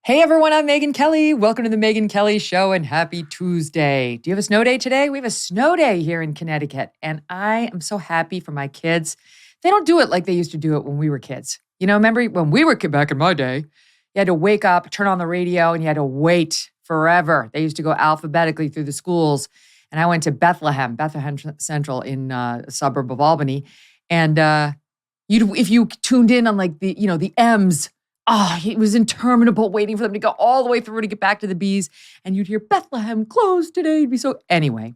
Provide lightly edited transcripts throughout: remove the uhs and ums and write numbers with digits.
Hey everyone, I'm Megyn Kelly. Welcome to the Megyn Kelly Show and happy Tuesday. Do you have a snow day today? We have a snow day here in Connecticut, and I am so happy for my kids. They don't do it like they used to do it when we were kids. You know, remember when we were back in my day, you had to wake up, turn on the radio, and you had to wait forever. They used to go alphabetically through the schools, and I went to Bethlehem Central in a suburb of Albany, and if you tuned in on like the M's. Oh, it was interminable waiting for them to go all the way through to get back to the B's. And you'd hear Bethlehem closed today. It'd be so. Anyway,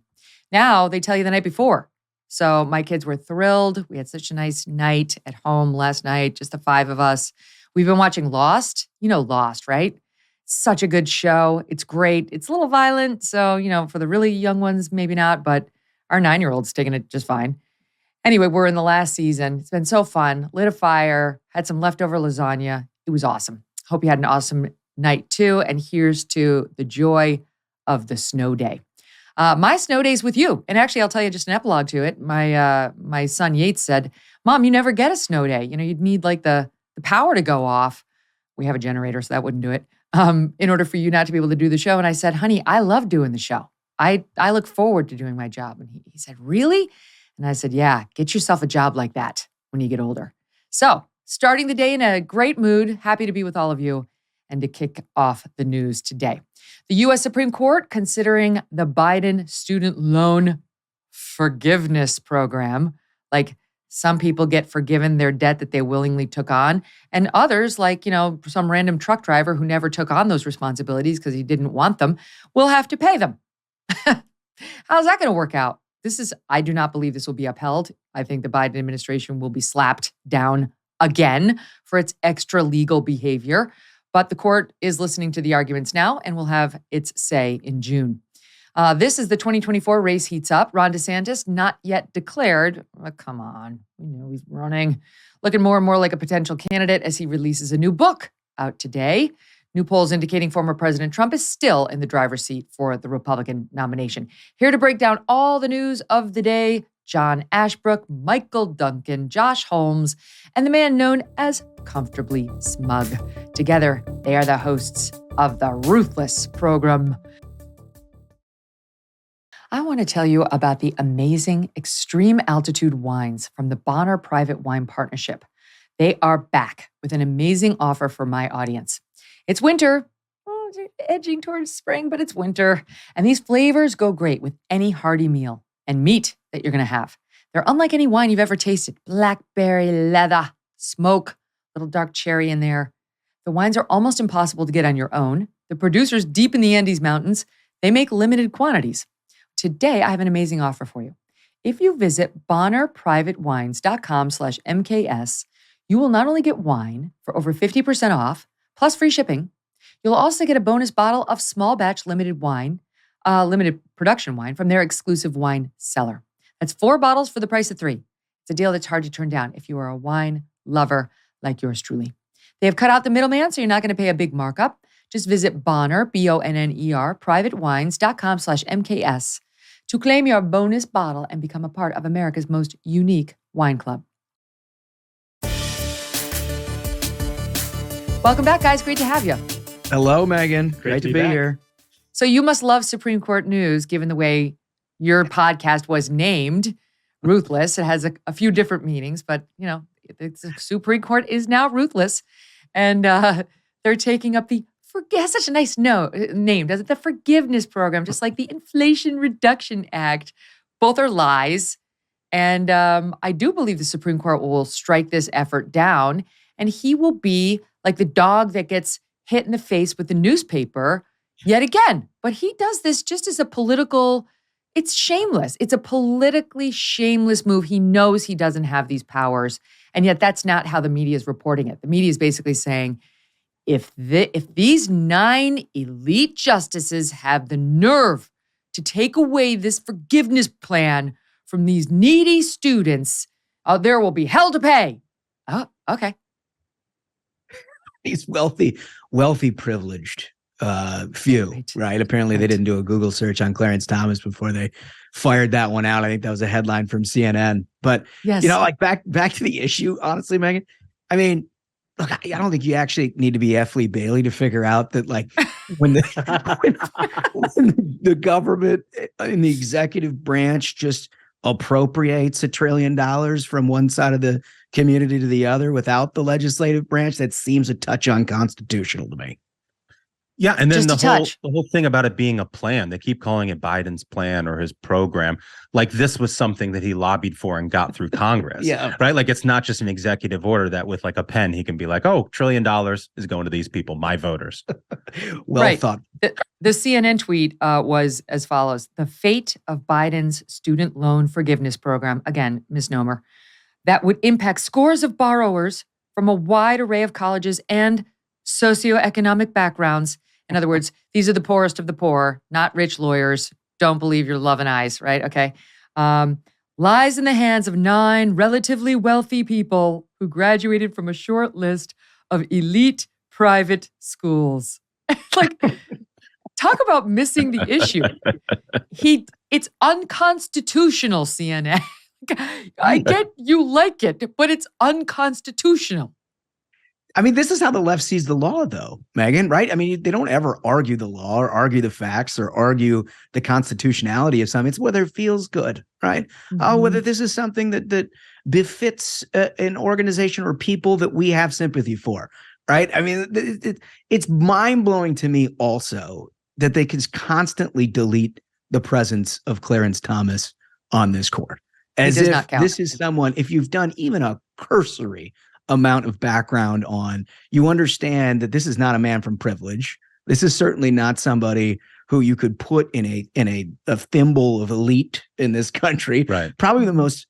now they tell you the night before. So my kids were thrilled. We had such a nice night at home last night, just the five of us. We've been watching Lost. You know Lost, right? Such a good show. It's great. It's a little violent. So, for the really young ones, maybe not. But our 9-year-old's taking it just fine. Anyway, we're in the last season. It's been so fun. Lit a fire. Had some leftover lasagna. It was awesome. Hope you had an awesome night too. And here's to the joy of the snow day. My snow day's with you. And actually, I'll tell you just an epilogue to it. My son Yates said, "Mom, you never get a snow day. You'd need like the power to go off." We have a generator, so that wouldn't do it. In order for you not to be able to do the show. And I said, "Honey, I love doing the show. I look forward to doing my job." And he said, "Really?" And I said, "Yeah, get yourself a job like that when you get older." So, starting the day in a great mood, happy to be with all of you and to kick off the news today. The U.S. Supreme Court considering the Biden student loan forgiveness program. Like some people get forgiven their debt that they willingly took on, and others, like, some random truck driver who never took on those responsibilities because he didn't want them, will have to pay them. How's that going to work out? I do not believe this will be upheld. I think the Biden administration will be slapped down again for its extra legal behavior. But the court is listening to the arguments now and will have its say in June. This is the 2024 race heats up. Ron DeSantis, not yet declared. Oh, come on. We know he's running. Looking more and more like a potential candidate as he releases a new book out today. New polls indicating former President Trump is still in the driver's seat for the Republican nomination. Here to break down all the news of the day, John Ashbrook, Michael Duncan, Josh Holmes, and the man known as Comfortably Smug. Together, they are the hosts of the Ruthless program. I want to tell you about the amazing extreme altitude wines from the Bonner Private Wine Partnership. They are back with an amazing offer for my audience. It's winter. Oh, it's edging towards spring, but it's winter. And these flavors go great with any hearty meal and meat that you're going to have. They're unlike any wine you've ever tasted. Blackberry, leather, smoke, little dark cherry in there. The wines are almost impossible to get on your own. The producers deep in the Andes Mountains, they make limited quantities. Today, I have an amazing offer for you. If you visit bonnerprivatewines.com/MKS, you will not only get wine for over 50% off, plus free shipping, you'll also get a bonus bottle of small batch limited production wine from their exclusive wine cellar. That's 4 bottles for the price of 3. It's a deal that's hard to turn down if you are a wine lover like yours truly. They have cut out the middleman, so you're not going to pay a big markup. Just visit Bonner, BONNER, privatewines.com/MKS to claim your bonus bottle and become a part of America's most unique wine club. Welcome back, guys. Great to have you. Hello, Megyn. Great to be here. So you must love Supreme Court news, given the way your podcast was named, Ruthless. It has a few different meanings, but, the Supreme Court is now ruthless. And they're taking up it has such a nice name, does it? The forgiveness program, just like the Inflation Reduction Act. Both are lies. And I do believe the Supreme Court will strike this effort down. And he will be like the dog that gets hit in the face with the newspaper yet again. But he does this just as it's shameless. It's a politically shameless move. He knows he doesn't have these powers. And yet that's not how the media is reporting it. The media is basically saying, if these 9 elite justices have the nerve to take away this forgiveness plan from these needy students, there will be hell to pay. Oh, okay. These wealthy, privileged few, right? Apparently they didn't do a Google search on Clarence Thomas before they fired that one out. I think that was a headline from CNN. But, yes. Back to the issue, honestly, Megyn. I mean, look, I don't think you actually need to be F. Lee Bailey to figure out that, like, when the government in the executive branch just appropriates $1 trillion from one side of the community to the other without the legislative branch, that seems a touch unconstitutional to me. Yeah, and then the whole thing about it being a plan, they keep calling it Biden's plan or his program. Like, this was something that he lobbied for and got through Congress. Yeah. Right? Like, it's not just an executive order that with like a pen, he can be like, oh, $1 trillion is going to these people, my voters. Well thought. The CNN tweet was as follows. The fate of Biden's student loan forgiveness program, again, misnomer, that would impact scores of borrowers from a wide array of colleges and socioeconomic backgrounds. In other words, these are the poorest of the poor, not rich lawyers. Don't believe your love and eyes, right? Okay. Lies in the hands of 9 relatively wealthy people who graduated from a short list of elite private schools. Like, talk about missing the issue. It's unconstitutional, CNN. I get you like it, but it's unconstitutional. I mean, this is how the left sees the law, though, Megyn, right? I mean, they don't ever argue the law or argue the facts or argue the constitutionality of something. It's whether it feels good, right? Mm-hmm. Whether this is something that befits an organization or people that we have sympathy for, right? I mean, it's mind-blowing to me also that they can constantly delete the presence of Clarence Thomas on this court. As if this is someone, if you've done even a cursory amount of background on, you understand that this is not a man from privilege. This is certainly not somebody who you could put in a thimble of elite in this country. Right. Probably the most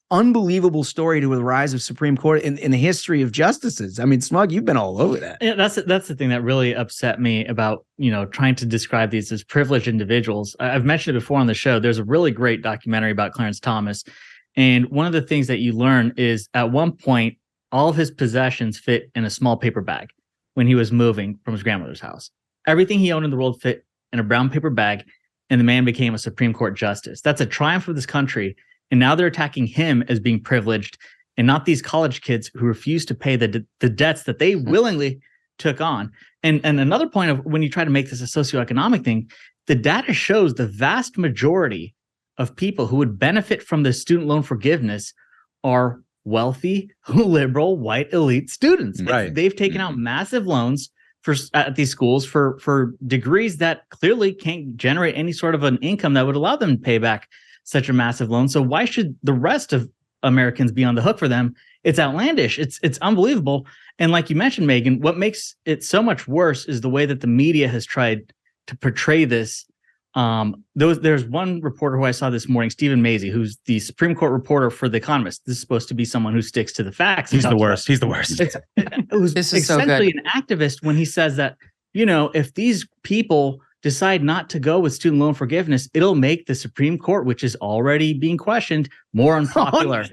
unbelievable story to the rise of Supreme Court in the history of justices. I mean, Smug, you've been all over that. Yeah, that's the thing that really upset me about, trying to describe these as privileged individuals. I've mentioned it before on the show. There's a really great documentary about Clarence Thomas. And one of the things that you learn is at one point, all of his possessions fit in a small paper bag when he was moving from his grandmother's house. Everything he owned in the world fit in a brown paper bag, and the man became a Supreme Court justice. That's a triumph of this country. And now they're attacking him as being privileged and not these college kids who refuse to pay the debts that they willingly took on. And another point of when you try to make this a socioeconomic thing, the data shows the vast majority of people who would benefit from the student loan forgiveness are wealthy, liberal, white elite students. Right. They've taken out massive loans at these schools for degrees that clearly can't generate any sort of an income that would allow them to pay back such a massive loan. So why should the rest of Americans be on the hook for them? It's outlandish. It's unbelievable. And like you mentioned, Megyn, what makes it so much worse is the way that the media has tried to portray this. There's one reporter who I saw this morning, Stephen Mazie, who's the Supreme Court reporter for The Economist. This is supposed to be someone who sticks to the facts. He's the worst. He's the worst. It was essentially an activist when he says that, if these people decide not to go with student loan forgiveness, it'll make the Supreme Court, which is already being questioned, more unpopular.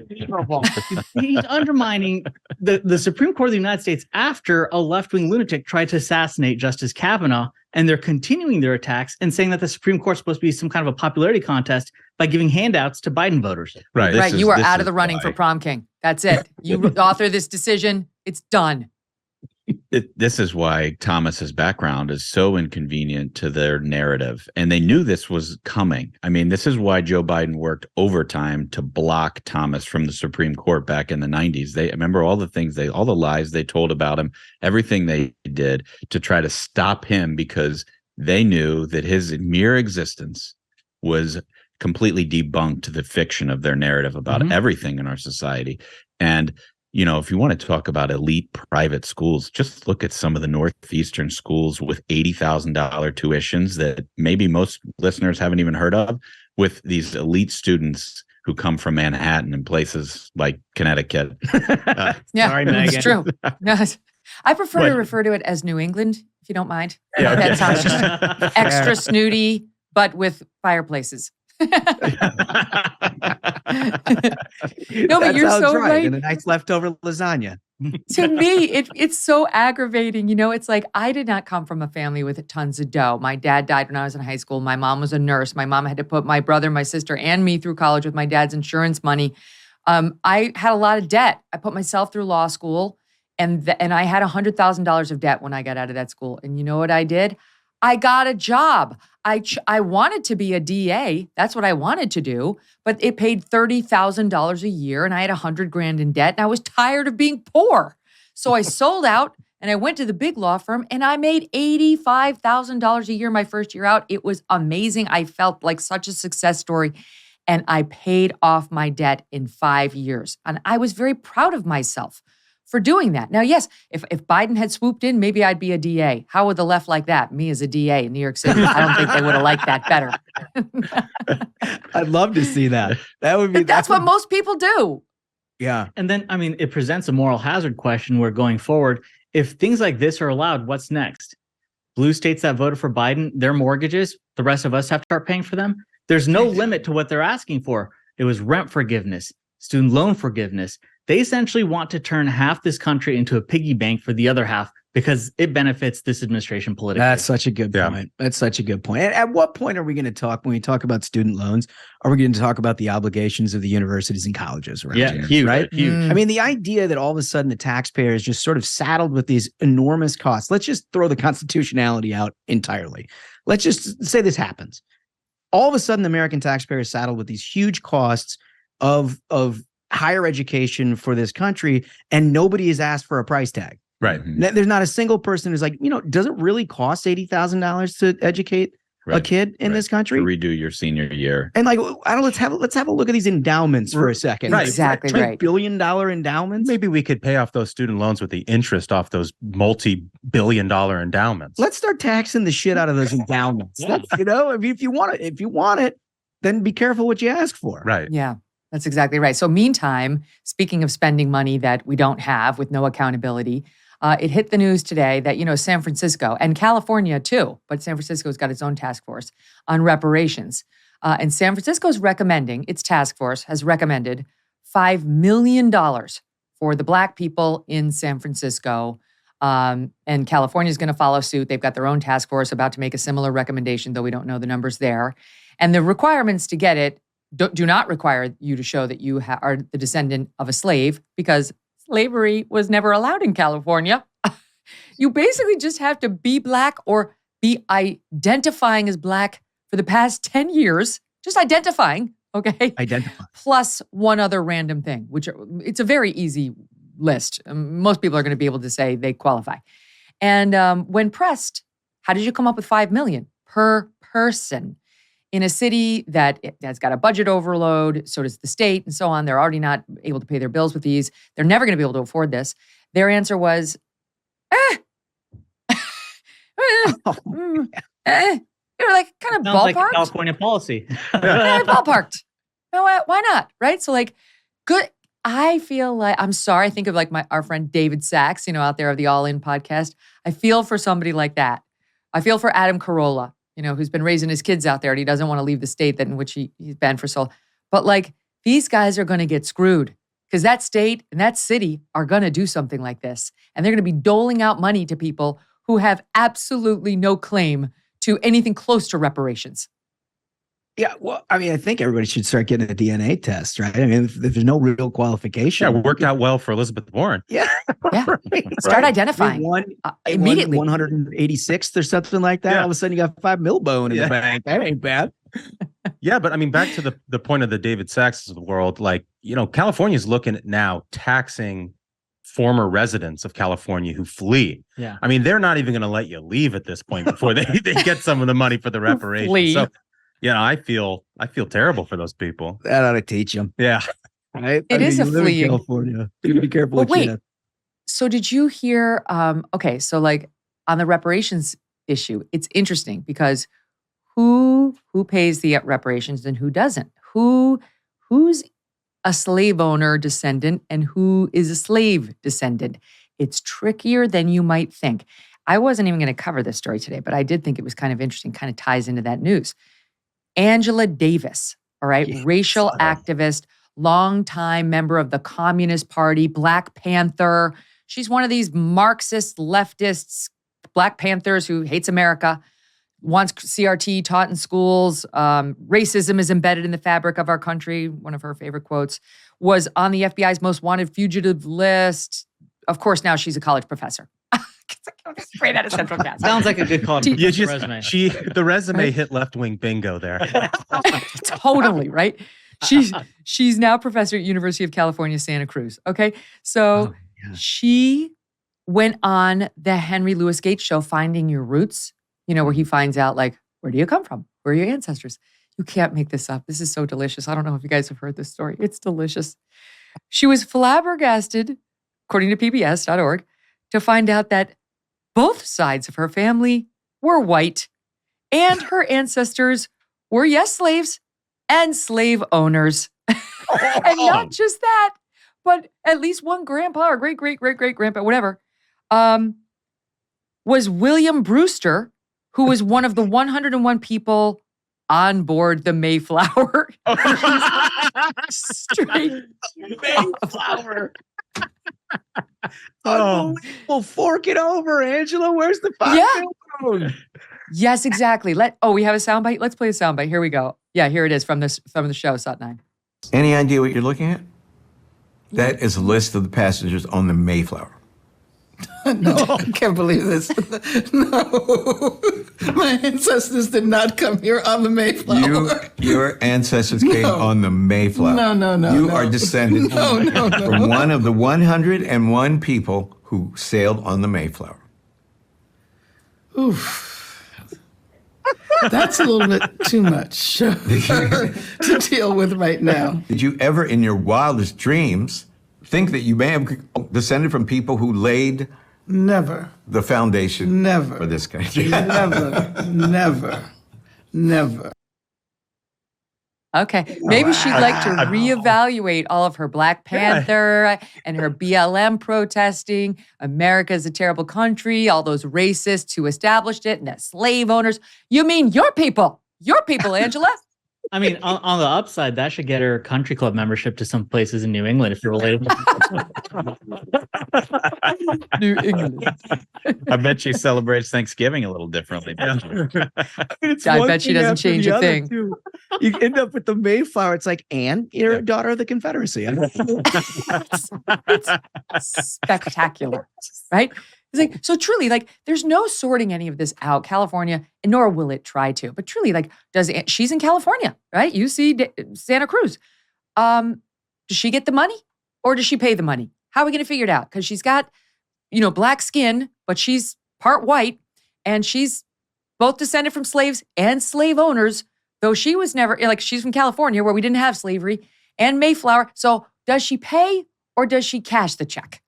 He's undermining the Supreme Court of the United States after a left-wing lunatic tried to assassinate Justice Kavanaugh, and they're continuing their attacks and saying that the Supreme Court is supposed to be some kind of a popularity contest by giving handouts to Biden voters. Right. You are out of the running for prom king. That's it. You author this decision. It's done. This is why Thomas's background is so inconvenient to their narrative. And they knew this was coming. I mean, this is why Joe Biden worked overtime to block Thomas from the Supreme Court back in the 90s. They remember all the lies they told about him, everything they did to try to stop him, because they knew that his mere existence was completely debunked the fiction of their narrative about everything in our society. And if you want to talk about elite private schools, just look at some of the Northeastern schools with $80,000 tuitions that maybe most listeners haven't even heard of, with these elite students who come from Manhattan and places like Connecticut. Yeah, sorry, Megyn. It's true. No, I prefer to refer to it as New England, if you don't mind. Yeah, okay. That sounds just extra snooty, but with fireplaces. No, but you're so right. And a nice leftover lasagna. To me, it's so aggravating. It's like, I did not come from a family with tons of dough. My dad died when I was in high school. My mom was a nurse. My mom had to put my brother, my sister, and me through college with my dad's insurance money. I had a lot of debt. I put myself through law school, And I had $100,000 of debt when I got out of that school. And you know what I did? I got a job. I wanted to be a DA. That's what I wanted to do. But it paid $30,000 a year and I had $100,000 in debt and I was tired of being poor. So I sold out and I went to the big law firm and I made $85,000 a year my first year out. It was amazing. I felt like such a success story. And I paid off my debt in 5 years. And I was very proud of myself for doing that. Now, yes, if Biden had swooped in, maybe I'd be a DA. How would the left like that? Me as a DA in New York City? I don't think they would have liked that better. I'd love to see that. That would be. That's what most people do. Yeah. And then, I mean, it presents a moral hazard question where going forward, if things like this are allowed, what's next? Blue states that voted for Biden, their mortgages, the rest of us have to start paying for them. There's no limit to what they're asking for. It was rent forgiveness, student loan forgiveness. They essentially want to turn half this country into a piggy bank for the other half because it benefits this administration politically. That's such a good point. That's such a good point. And at what point are we going to talk, when we talk about student loans, are we going to talk about the obligations of the universities and colleges around here? Huge, right? Huge. I mean, the idea that all of a sudden the taxpayer is just sort of saddled with these enormous costs. Let's just throw the constitutionality out entirely. Let's just say this happens. All of a sudden, the American taxpayer is saddled with these huge costs of higher education for this country, and nobody has asked for a price tag. Right. There's not a single person who's like, does it really cost $80,000 to educate a kid in this country? To redo your senior year. And like, let's have a look at these endowments for a second. Right. Exactly right. $2 billion endowments. Maybe we could pay off those student loans with the interest off those multi-billion-dollar endowments. Let's start taxing the shit out of those endowments. I mean, if you want it, then be careful what you ask for. Right. Yeah. That's exactly right. So meantime, speaking of spending money that we don't have with no accountability, it hit the news today that, San Francisco and California too, but San Francisco's got its own task force on reparations. And San Francisco's its task force has recommended $5 million for the Black people in San Francisco. And California's going to follow suit. They've got their own task force about to make a similar recommendation, though we don't know the numbers there. And the requirements to get it do not require you to show that you are the descendant of a slave, because slavery was never allowed in California. You basically just have to be Black or be identifying as Black for the past 10 years, just identifying, okay? Identify. Plus one other random thing, which it's a very easy list. Most people are going to be able to say they qualify. And when pressed, how did you come up with $5 million per person? In a city that has got a budget overload, so does the state, and so on. They're already not able to pay their bills with these. They're never going to be able to afford this. Their answer was, you're like kind of Sounds ballparked. like a California policy. Ballparked. You know what? Why not? Right? So like, good. I feel like, I'm sorry. I think of like our friend David Sachs, out there of the All In podcast. I feel for somebody like that. I feel for Adam Carolla, who's been raising his kids out there and he doesn't want to leave the state in which he's been for so long. But like, these guys are going to get screwed because that state and that city are going to do something like this. And they're going to be doling out money to people who have absolutely no claim to anything close to reparations. Yeah, well, I mean, I think everybody should start getting a DNA test, right? I mean, if there's no real qualification. Yeah, it worked out well for Elizabeth Warren. Yeah. Right. Start identifying immediately. 186th or something like that. Yeah. All of a sudden you got $5 million in the bank. That ain't bad. Yeah, but I mean, back to the point of the David Sachs of the world, like, California's looking at now taxing former residents of California who flee. Yeah. I mean, they're not even going to let you leave at this point before they get some of the money for the reparations. Flee. So, I feel terrible for those people. That ought to teach them. Yeah. Right? It is a fleeing. California. Be careful But what you wait, do. so did you hear, okay, so like on the reparations issue, it's interesting because who pays the reparations and who doesn't? Who's a slave owner descendant and who is a slave descendant? It's trickier than you might think. I wasn't even going to cover this story today, but I did think it was kind of interesting, kind of ties into that news. Angela Davis, all right, Yes. racial activist, longtime member of the Communist Party, Black Panther. She's one of these Marxist leftists, Black Panthers who hates America, wants CRT taught in schools. Racism is embedded in the fabric of our country. One of her favorite quotes was on the FBI's most wanted fugitive list. of course, now she's a college professor. Straight out of Central Cast. Sounds like a good college resume. The resume hit left-wing bingo there. Totally, right? She's now professor at University of California, Santa Cruz. Okay. So she went on the Henry Louis Gates show, Finding Your Roots, where he finds out, like, where do you come from? Where are your ancestors? You can't make this up. This is so delicious. I don't know if you guys have heard this story. It's delicious. She was flabbergasted, according to PBS.org, to find out that both sides of her family were white, and her ancestors were, yes, slaves and slave owners. And not just that, but at least one grandpa or great-great-great-great-grandpa, whatever, was William Brewster, who was one of the 101 people on board the Mayflower. Straight Mayflower. Well, fork it over, Angela. Where's the phone? Yes, exactly. We have a soundbite. Let's play a soundbite. Here we go. Yeah, here it is from the show, Sat9. Any idea what you're looking at? That is a list of the passengers on the Mayflower. No, I can't believe this. No, my ancestors did not come here on the Mayflower. Your ancestors came on the Mayflower. No. You are descended from one of the 101 people who sailed on the Mayflower. Oof. That's a little bit too much to deal with right now. Did you ever, in your wildest dreams, think that you may have descended from people who laid Never. the foundation for this country? Never. Okay. Maybe she'd like to reevaluate all of her Black Panther and her BLM protesting. America's a terrible country, all those racists who established it and the slave owners. You mean your people, Angela? I mean, on the upside, that should get her country club membership to some places in New England if you're related. New England. I bet she celebrates Thanksgiving a little differently. I bet she doesn't change a thing. You end up with the Mayflower. It's like, and you're a daughter of the Confederacy. It's spectacular, right? It's like, so truly, like, there's no sorting any of this out. California, and nor will it try to. But truly, like, she's in California, right? You see Santa Cruz. Does she get the money or does she pay the money? How are we going to figure it out? Because she's got, black skin, but she's part white, and she's both descended from slaves and slave owners, though she was never, like, she's from California where we didn't have slavery, and Mayflower. So does she pay or does she cash the check?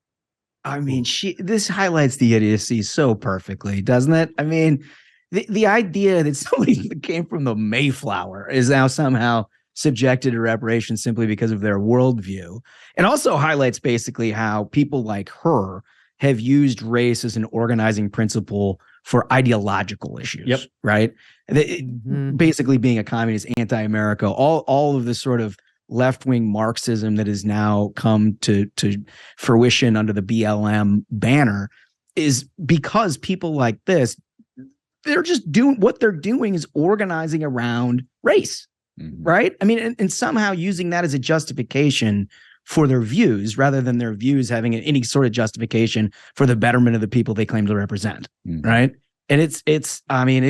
I mean, this highlights the idiocy so perfectly, doesn't it? I mean, the idea that somebody that came from the Mayflower is now somehow subjected to reparations simply because of their worldview, and also highlights basically how people like her have used race as an organizing principle for ideological issues. Yep. Right. Basically being a communist, anti-America, all of this sort of left-wing Marxism that has now come to fruition under the BLM banner is because people like this, they're just doing what they're doing is organizing around race, right? I mean, and somehow using that as a justification for their views rather than their views having any sort of justification for the betterment of the people they claim to represent, right? And it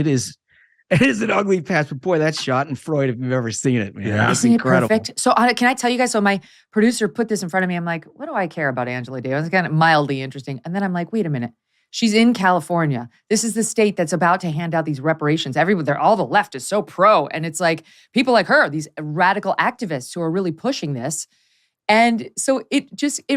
is an ugly past, but boy, that's shot in Freud if you've ever seen it, man. Yeah. It's Isn't incredible. it perfect? So can I tell you guys, so my producer put this in front of me. I'm like, what do I care about Angela Davis? It's kind of mildly interesting. And then I'm like, wait a minute. She's in California. This is the state that's about to hand out these reparations. All the left is so pro. And it's like people like her, these radical activists who are really pushing this. And so it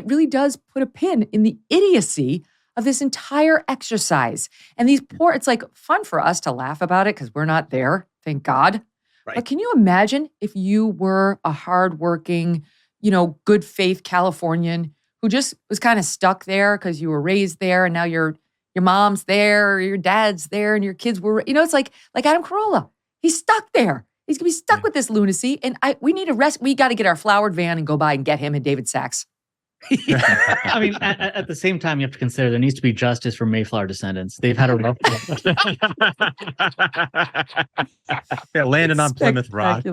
really does put a pin in the idiocy of this entire exercise. And it's like fun for us to laugh about it because we're not there, thank God. Right. But can you imagine if you were a hardworking, good faith Californian who just was kind of stuck there because you were raised there and now your mom's there or your dad's there and your kids were, it's like Adam Carolla. He's stuck there. He's going to be stuck with this lunacy. And we need a rest. We got to get our flowered van and go by and get him and David Sachs. I mean, at the same time, you have to consider there needs to be justice for Mayflower descendants. They've had a rough Yeah, landing on Plymouth Rock.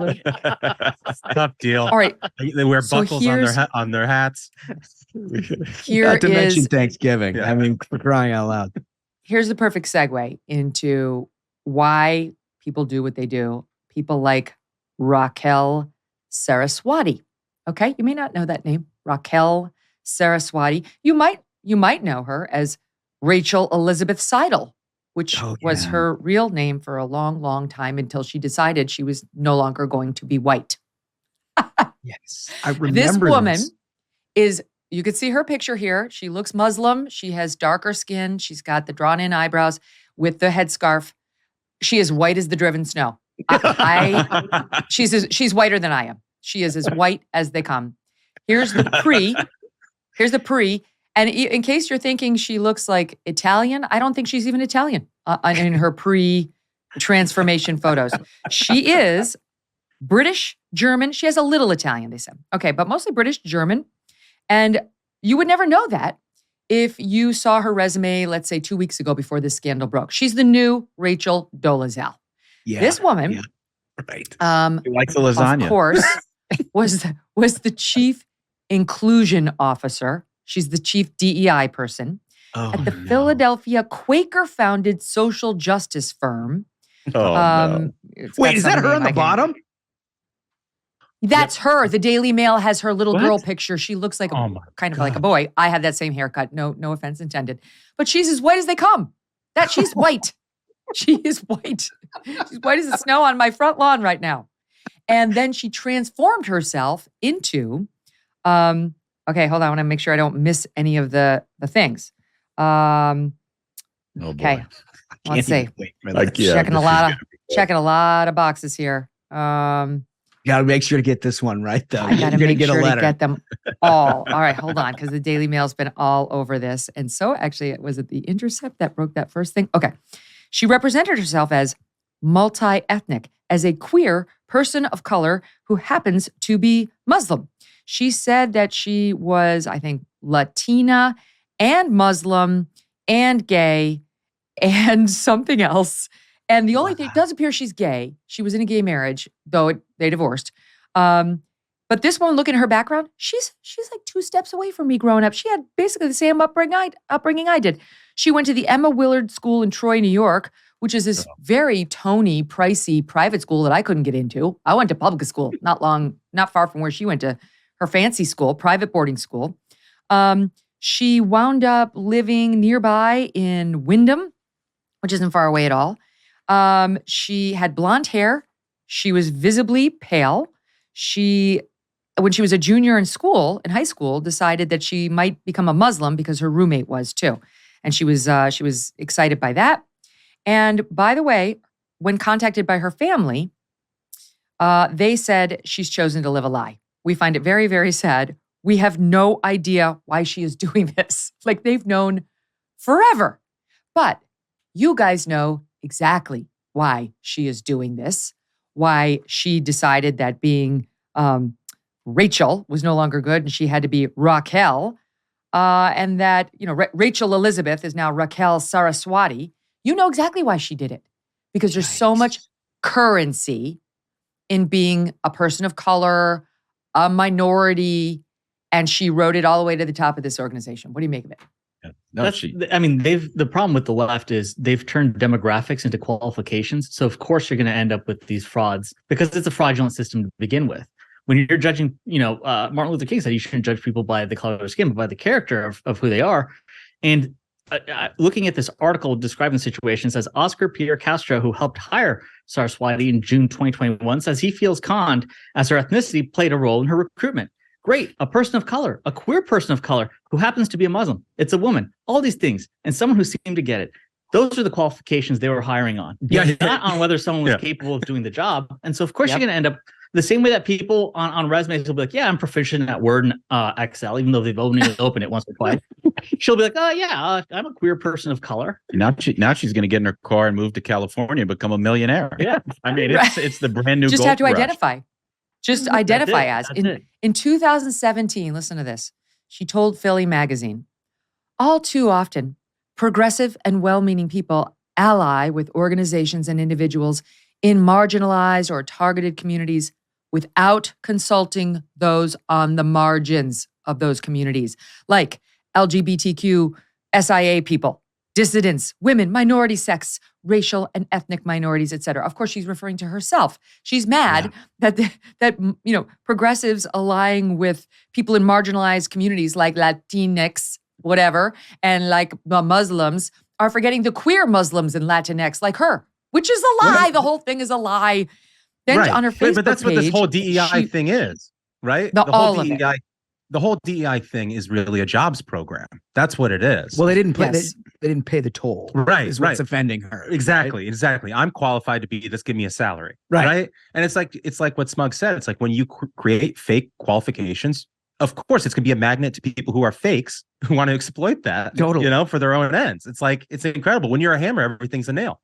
Tough deal. All right. They wear buckles on their hats. Here Not to mention is Thanksgiving. I mean, for crying out loud. here's the perfect segue into why people do what they do. People like Raquel Saraswati. Okay, you may not know that name, Raquel Saraswati. You might know her as Rachel Elizabeth Seidel, which was her real name for a long, long time until she decided she was no longer going to be white. Yes, I remember this woman is, you can see her picture here. She looks Muslim. She has darker skin. She's got the drawn-in eyebrows with the headscarf. She is white as the driven snow. She's whiter than I am. She is as white as they come. Here's the pre. And in case you're thinking she looks like Italian, I don't think she's even Italian in her pre-transformation photos. She is British, German. She has a little Italian, they said. Okay, but mostly British, German. And you would never know that if you saw her resume, let's say 2 weeks ago before this scandal broke. She's the new Rachel Dolezal. Yeah, this woman, right? She likes the lasagna. Of course, was the chief inclusion officer. She's the chief DEI person at the Philadelphia Quaker-founded social justice firm. Wait, is that her on the bottom? That's her. The Daily Mail has her little girl picture. She looks like kind of like a boy. I have that same haircut. No offense intended. But she's as white as they come. She's white. She is white. She's white as the snow on my front lawn right now. And then she transformed herself into, okay, hold on. I want to make sure I don't miss any of the things. Okay, let's see. Checking a lot of boxes here. Got to make sure to get this one right, though. I got to make sure to get them all. All right, hold on, because the Daily Mail's been all over this. And so actually, was it The Intercept that broke that first thing? Okay. She represented herself as multi-ethnic, as a queer person of color who happens to be Muslim. She said that she was, I think, Latina and Muslim and gay and something else. And the only thing, it does appear she's gay. She was in a gay marriage, though they divorced. But this woman, looking at her background, she's like 2 steps away from me growing up. She had basically the same upbringing I did. She went to the Emma Willard School in Troy, New York, which is this very Tony, pricey private school that I couldn't get into. I went to public school, not far from where she went to her fancy school, private boarding school. She wound up living nearby in Wyndham, which isn't far away at all. She had blonde hair. She was visibly pale. When she was a junior in high school, decided that she might become a Muslim because her roommate was too. And she was excited by that. And by the way, when contacted by her family, they said she's chosen to live a lie. We find it very, very sad. We have no idea why she is doing this. Like, they've known forever. But you guys know exactly why she is doing this, why she decided that being Rachel was no longer good and she had to be Raquel, and that, Rachel Elizabeth is now Raquel Saraswati. You know exactly why she did it, because there's so much currency in being a person of color, a minority, and she rode it all the way to the top of this organization. What do you make of it? The problem with the left is they've turned demographics into qualifications. So of course you're going to end up with these frauds because it's a fraudulent system to begin with. When you're judging, Martin Luther King said you shouldn't judge people by the color of their skin, but by the character of who they are. And looking at this article describing the situation, says Oscar Pierre Castro, who helped hire Saraswati in June 2021, says he feels conned as her ethnicity played a role in her recruitment. Great. A person of color, a queer person of color who happens to be a Muslim. It's a woman. All these things. And someone who seemed to get it. Those are the qualifications they were hiring on. Not on whether someone was capable of doing the job. And so, of course, you're going to end up the same way that people on resumes will be like, I'm proficient at Word and Excel, even though they've only opened it once or twice. She'll be like, I'm a queer person of color. Now she's going to get in her car and move to California and become a millionaire. Yeah. I mean, it's the brand new Just gold have to rush. identify. Just identify as. In 2017, listen to this. She told Philly magazine, all too often, progressive and well-meaning people ally with organizations and individuals in marginalized or targeted communities without consulting those on the margins. of those communities, like LGBTQ, SIA people, dissidents, women, minority sects, racial and ethnic minorities, et cetera. Of course, she's referring to herself. She's mad that progressives allying with people in marginalized communities like Latinx, whatever, and like Muslims are forgetting the queer Muslims and Latinx like her, which is a lie. Right. The whole thing is a lie. Then on her Facebook but that's page, what this whole DEI thing is, right? The whole DEI thing is really a jobs program. That's what it is. Well, they didn't pay the toll. Right. Is what's offending her. Exactly. I'm qualified to be this. Give me a salary. Right. And it's like what Smug said. It's like when you create fake qualifications, of course, it's going to be a magnet to people who are fakes who want to exploit that, totally. For their own ends. It's like, it's incredible. When you're a hammer, everything's a nail.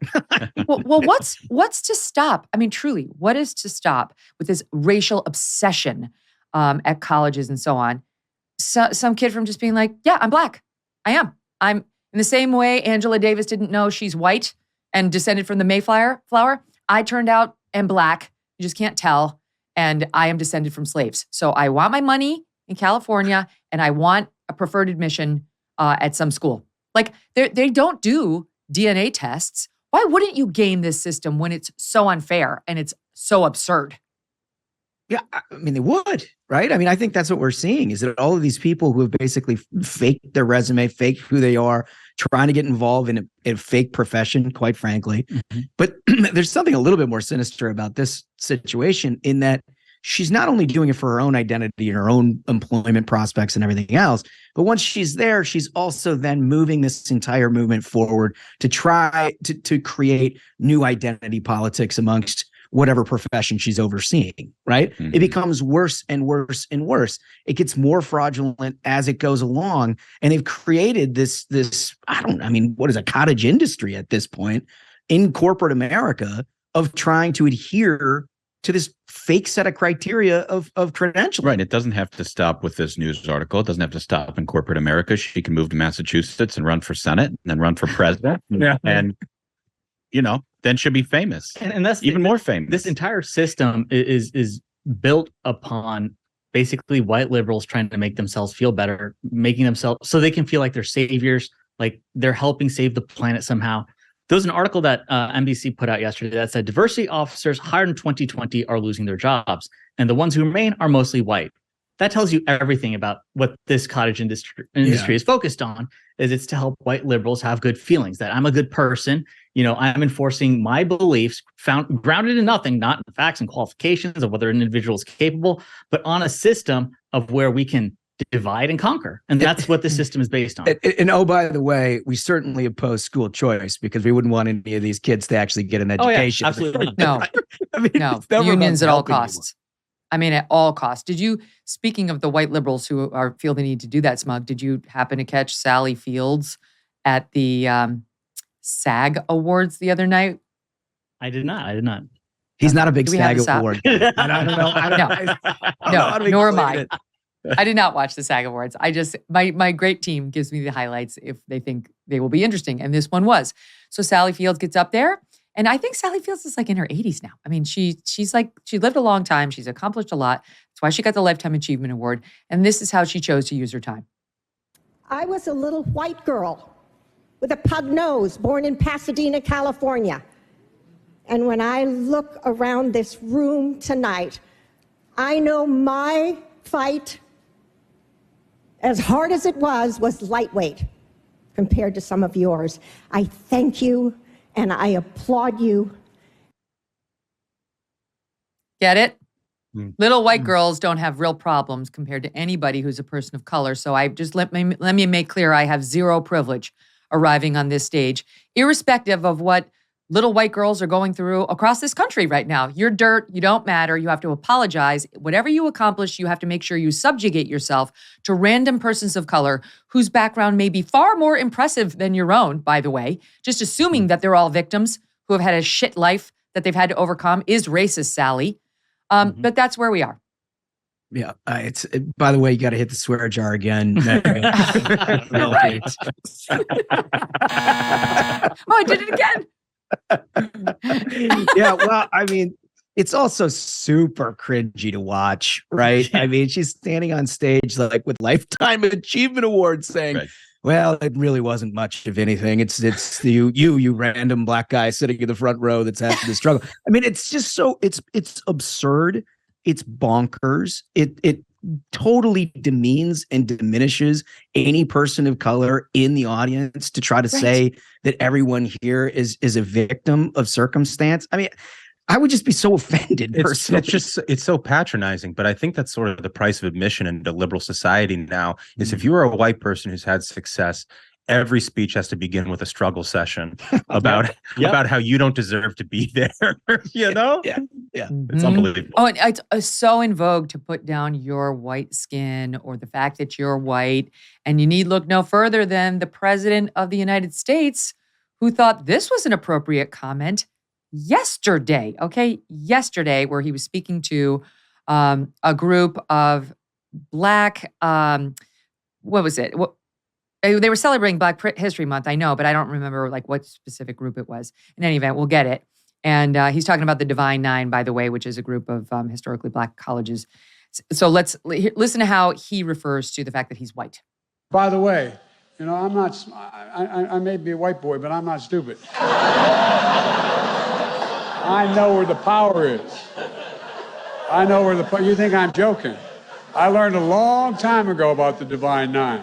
well, what's to stop? I mean, truly, what is to stop with this racial obsession at colleges and so on? So, some kid from just being like, yeah, I'm Black. I am. I'm in the same way Angela Davis didn't know she's white and descended from the Mayflower. I turned out am Black. You just can't tell. And I am descended from slaves. So I want my money in California, and I want a preferred admission at some school. Like, they don't do DNA tests. Why wouldn't you game this system when it's so unfair and it's so absurd? Yeah, I mean, they would, right? I mean, I think that's what we're seeing is that all of these people who have basically faked their resume, faked who they are, trying to get involved in a fake profession, quite frankly. Mm-hmm. But there's something a little bit more sinister about this situation in that she's not only doing it for her own identity and her own employment prospects and everything else, but once she's there, she's also then moving this entire movement forward to try to create new identity politics amongst whatever profession she's overseeing, right? Mm-hmm. It becomes worse and worse and worse. It gets more fraudulent as it goes along. And they've created this, what is a cottage industry at this point in corporate America of trying to adhere to this fake set of criteria of credentialing. Right. It doesn't have to stop with this news article. It doesn't have to stop in corporate America. She can move to Massachusetts and run for Senate and then run for president. And, then she'll be famous. And that's even more famous. This entire system is built upon basically white liberals trying to make themselves feel better, making themselves so they can feel like they're saviors, like they're helping save the planet somehow. There was an article that NBC put out yesterday that said diversity officers hired in 2020 are losing their jobs, and the ones who remain are mostly white. That tells you everything about what this cottage industry is focused on. Is it's to help white liberals have good feelings that I'm a good person. I'm enforcing my beliefs, grounded in nothing, not in facts and qualifications of whether an individual is capable, but on a system of where we can divide and conquer. And that's what the system is based on. And oh, by the way, we certainly oppose school choice because we wouldn't want any of these kids to actually get an education. Oh, yeah, absolutely. No, no. Unions at all costs. I mean, at all costs. Speaking of the white liberals who feel the need to do that, Smug, did you happen to catch Sally Fields at the SAG Awards the other night? I did not. He's not a big SAG award. I don't know. No, nor am I. I did not watch the SAG Awards. My great team gives me the highlights if they think they will be interesting. And this one was. So Sally Fields gets up there. And I think Sally Fields is like in her 80s now. I mean, she lived a long time. She's accomplished a lot. That's why she got the Lifetime Achievement Award. And this is how she chose to use her time. I was a little white girl with a pug nose, born in Pasadena, California. And when I look around this room tonight, I know my fight, as hard as it was lightweight compared to some of yours. I thank you and I applaud you. Get it? Little white girls don't have real problems compared to anybody who's a person of color. So I just let me make clear I have zero privilege arriving on this stage, irrespective of what little white girls are going through across this country right now. You're dirt. You don't matter. You have to apologize. Whatever you accomplish, you have to make sure you subjugate yourself to random persons of color whose background may be far more impressive than your own, by the way. Just assuming that they're all victims who have had a shit life that they've had to overcome is racist, Sally. But that's where we are. Yeah. By the way, you got to hit the swear jar again. Right. Oh, I did it again. Yeah. Well, I mean, It's also super cringy to watch, right? I mean, she's standing on stage like with Lifetime Achievement Awards saying, Right. well, it really wasn't much of anything. It's you random black guy sitting in the front row that's having the struggle. I mean, it's just so it's absurd. It's bonkers. It totally demeans and diminishes any person of color in the audience to try to say that everyone here is a victim of circumstance. I mean, I would just be so offended personally. It's so patronizing, but I think that's sort of the price of admission into liberal society now is if you are a white person who's had success, every speech has to begin with a struggle session about how you don't deserve to be there. You know? Yeah. It's unbelievable. Oh, and it's so in vogue to put down your white skin or the fact that you're white. And you need look no further than the president of the United States, who thought this was an appropriate comment yesterday, where he was speaking to a group of Black, what was it? They were celebrating Black History Month, I know, but I don't remember like what specific group it was. In any event, we'll get it. And he's talking about the Divine Nine, by the way, which is a group of historically Black colleges. So let's listen to how he refers to the fact that he's white. By the way, you know, I'm not, I may be a white boy, but I'm not stupid. I know where the power is. I know where you think I'm joking. I learned a long time ago about the Divine Nine.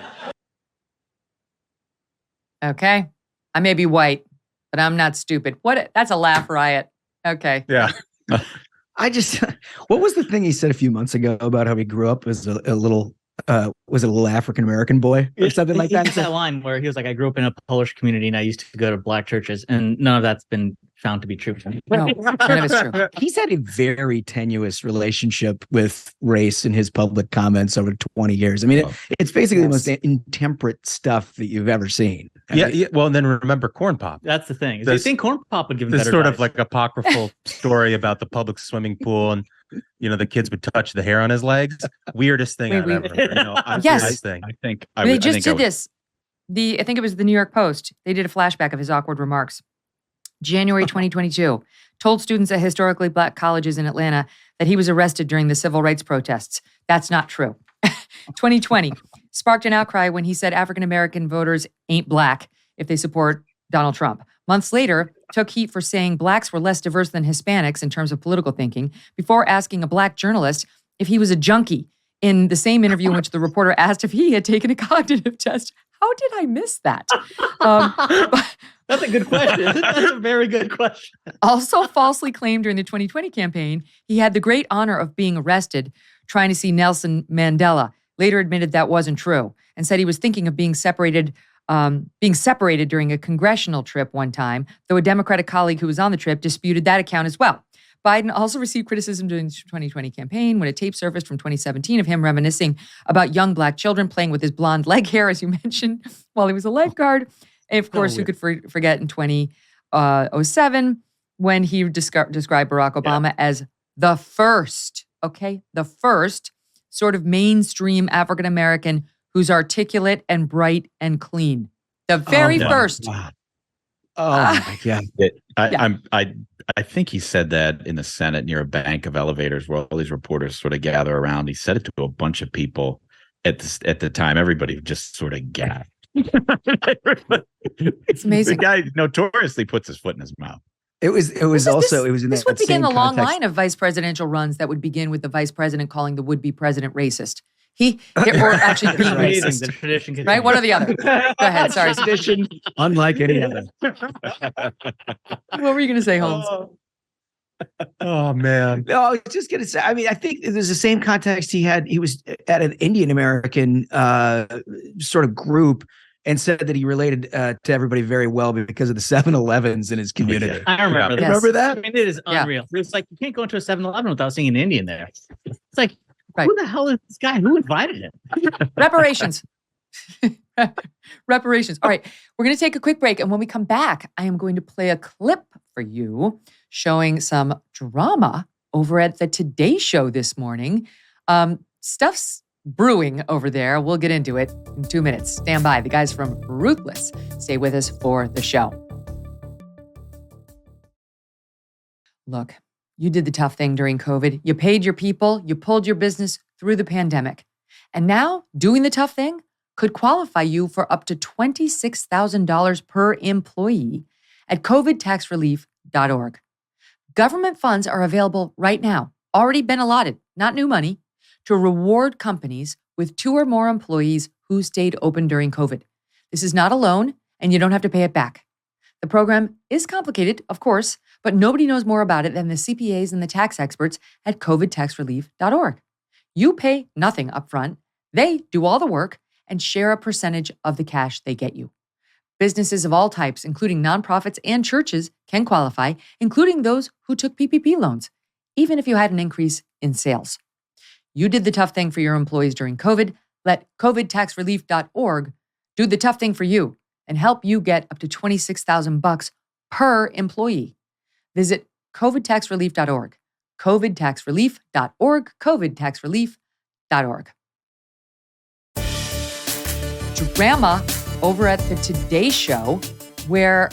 Okay. I may be white, but I'm not stupid. That's a laugh riot. Okay. Yeah. What was the thing he said a few months ago about how he grew up as a little, was it a little African-American boy or something like that? He had that line where he was like, I grew up in a Polish community and I used to go to Black churches, and none of that's been found to be true. No, none of it's true. He's had a very tenuous relationship with race in his public comments over 20 years. I mean, it's basically the most intemperate stuff that you've ever seen. Yeah. Well, and then remember Corn Pop. That's the thing. Do you think Corn Pop would give him this better sort advice? of like apocryphal story about the public swimming pool, and you know the kids would touch the hair on his legs. Weirdest thing I've ever. You know, Yes. I think They just did this. I think it was the New York Post. They did a flashback of his awkward remarks. January 2022, told students at historically Black colleges in Atlanta that he was arrested during the civil rights protests. That's not true. 2020, sparked an outcry when he said African-American voters ain't Black if they support Donald Trump. Months later, took heat for saying Blacks were less diverse than Hispanics in terms of political thinking before asking a Black journalist if he was a junkie in the same interview in which the reporter asked if he had taken a cognitive test. How did I miss that? That's a good question. That's a very good question. Also falsely claimed during the 2020 campaign, he had the great honor of being arrested trying to see Nelson Mandela. Later admitted that wasn't true and said he was thinking of being separated during a congressional trip one time, though a Democratic colleague who was on the trip disputed that account as well. Biden also received criticism during the 2020 campaign when a tape surfaced from 2017 of him reminiscing about young Black children playing with his blonde leg hair, as you mentioned, while he was a lifeguard. And of course, who could forget in 2007 when he described Barack Obama as the first sort of mainstream African-American who's articulate and bright and clean. The very first. Wow. Oh my God. I think he said that in the Senate near a bank of elevators where all these reporters sort of gather around. He said it to a bunch of people at the time. Everybody just sort of gasped. It's amazing. The guy notoriously puts his foot in his mouth. It was in This that would begin same the long context. line of vice presidential runs that would begin with the vice president calling the would-be president racist. Or actually being racist. The tradition Right? One or the other. Go ahead. Sorry. Tradition, unlike any other. What were you going to say, Holmes? Oh man. No, I was just going to say, I mean, I think there's the same context he had. He was at an Indian American sort of group and said that he related to everybody very well because of the 7-Elevens in his community. I remember that. Yes. Remember that? I mean, it is unreal. It's like you can't go into a 7-Eleven without seeing an Indian there. It's like, who the hell is this guy? Who invited him? Reparations. Reparations. All right. We're going to take a quick break. And when we come back, I am going to play a clip for you showing some drama over at the Today Show this morning. Stuff's brewing over there. We'll get into it in 2 minutes. Stand by. The guys from Ruthless stay with us for the show. Look, You did the tough thing during COVID. You paid your people. You pulled your business through the pandemic. And now doing the tough thing could qualify you for up to $26,000 per employee at covidtaxrelief.org. Government funds are available right now, already been allotted, not new money, to reward companies with 2 or more employees who stayed open during COVID. This is not a loan, and you don't have to pay it back. The program is complicated, of course, but nobody knows more about it than the CPAs and the tax experts at covidtaxrelief.org. You pay nothing upfront. They do all the work and share a percentage of the cash they get you. Businesses of all types, including nonprofits and churches, can qualify, including those who took PPP loans, even if you had an increase in sales. You did the tough thing for your employees during COVID. Let covidtaxrelief.org do the tough thing for you and help you get up to $26,000 per employee. Visit covidtaxrelief.org, covidtaxrelief.org, covidtaxrelief.org. Drama over at the Today Show, where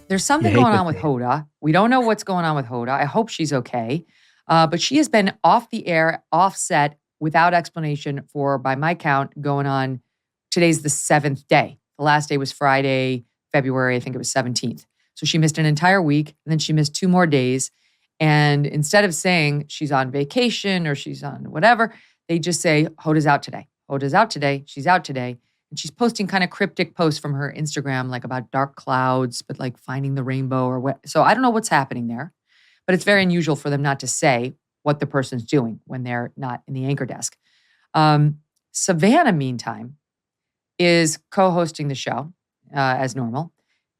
there's something going on with Hoda. We don't know what's going on with Hoda. I hope she's okay. But she has been off the air, offset, without explanation for, by my count, going on, today's the 7th day. The last day was Friday, February, I think it was 17th. So she missed an entire week, and then she missed 2 more days. And instead of saying she's on vacation or she's on whatever, they just say, Hoda's out today. Hoda's out today. She's out today. And she's posting kind of cryptic posts from her Instagram, like about dark clouds, but like finding the rainbow or what. So I don't know what's happening there, but it's very unusual for them not to say what the person's doing when they're not in the anchor desk. Savannah, meantime, is co-hosting the show as normal.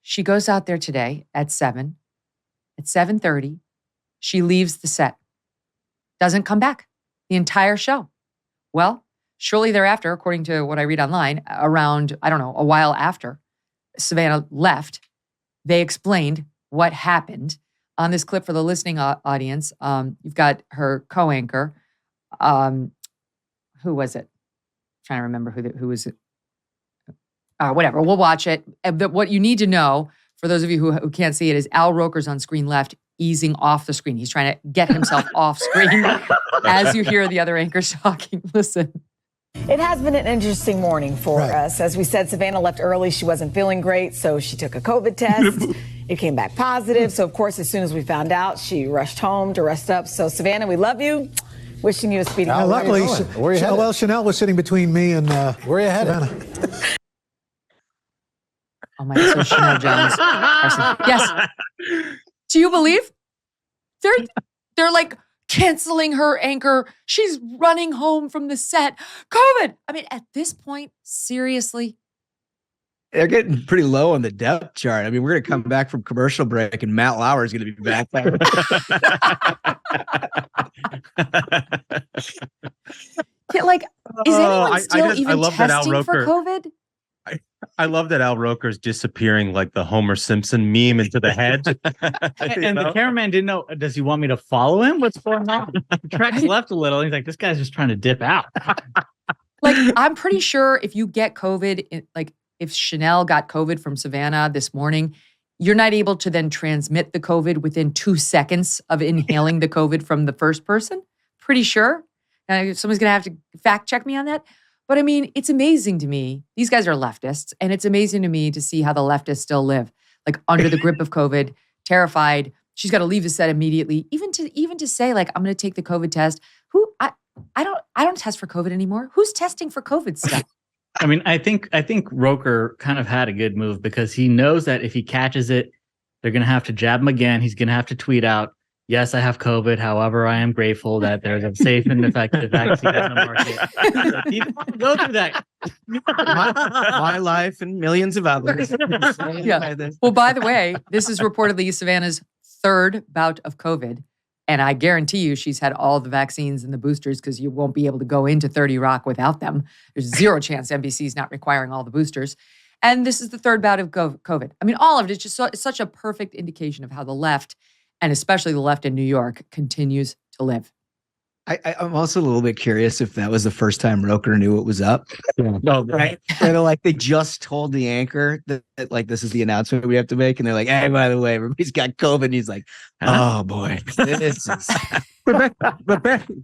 She goes out there today at 7. At 7:30, she leaves the set. Doesn't come back the entire show. Well, shortly thereafter, according to what I read online, around, I don't know, a while after Savannah left, they explained what happened. On this clip for the listening audience, you've got her co-anchor. Who was it? I'm trying to remember who was it. Whatever, we'll watch it. But what you need to know, for those of you who can't see it, is Al Roker's on screen left, easing off the screen. He's trying to get himself off screen as you hear the other anchors talking. Listen. It has been an interesting morning for us. As we said, Savannah left early. She wasn't feeling great, so she took a COVID test. It came back positive. So, of course, as soon as we found out, she rushed home to rest up. So, Savannah, we love you. Wishing you a speedy recovery. Luckily, well, Chanel was sitting between me and where are you headed? Oh my God, so Chanel Jones. Yes. Do you believe? They're like canceling her anchor. She's running home from the set. COVID. I mean, at this point, seriously. They're getting pretty low on the depth chart. I mean, we're going to come back from commercial break and Matt Lauer is going to be back there. Like, is anyone still even testing for COVID? I love that Al Roker's disappearing like the Homer Simpson meme into the hedge. And the cameraman didn't know, does he want me to follow him? What's going on? Tracks left a little. He's like, this guy's just trying to dip out. Like, I'm pretty sure if you get COVID, like if Chanel got COVID from Savannah this morning, you're not able to then transmit the COVID within 2 seconds of inhaling the COVID from the first person. Pretty sure. Someone's going to have to fact check me on that. But I mean, it's amazing to me. These guys are leftists, and it's amazing to me to see how the leftists still live, like under the grip of COVID, terrified. She's got to leave the set immediately. Even to say, like, I'm going to take the COVID test. I don't test for COVID anymore. Who's testing for COVID stuff? I mean, I think Roker kind of had a good move because he knows that if he catches it, they're going to have to jab him again. He's going to have to tweet out, yes, I have COVID. However, I am grateful that there's a safe and effective vaccine on the market. People go through that. My life and millions of others. Yeah. Well, by the way, this is reportedly Savannah's 3rd bout of COVID. And I guarantee you she's had all the vaccines and the boosters because you won't be able to go into 30 Rock without them. There's zero chance NBC's not requiring all the boosters. And this is the 3rd bout of COVID. I mean, all of it is just it's such a perfect indication of how the left, and especially the left in New York, continues to live. I'm also a little bit curious if that was the first time Roker knew it was up. No, right? They're like, they just told the anchor that like, this is the announcement we have to make. And they're like, hey, by the way, everybody's got COVID. And he's like, oh boy, this is. but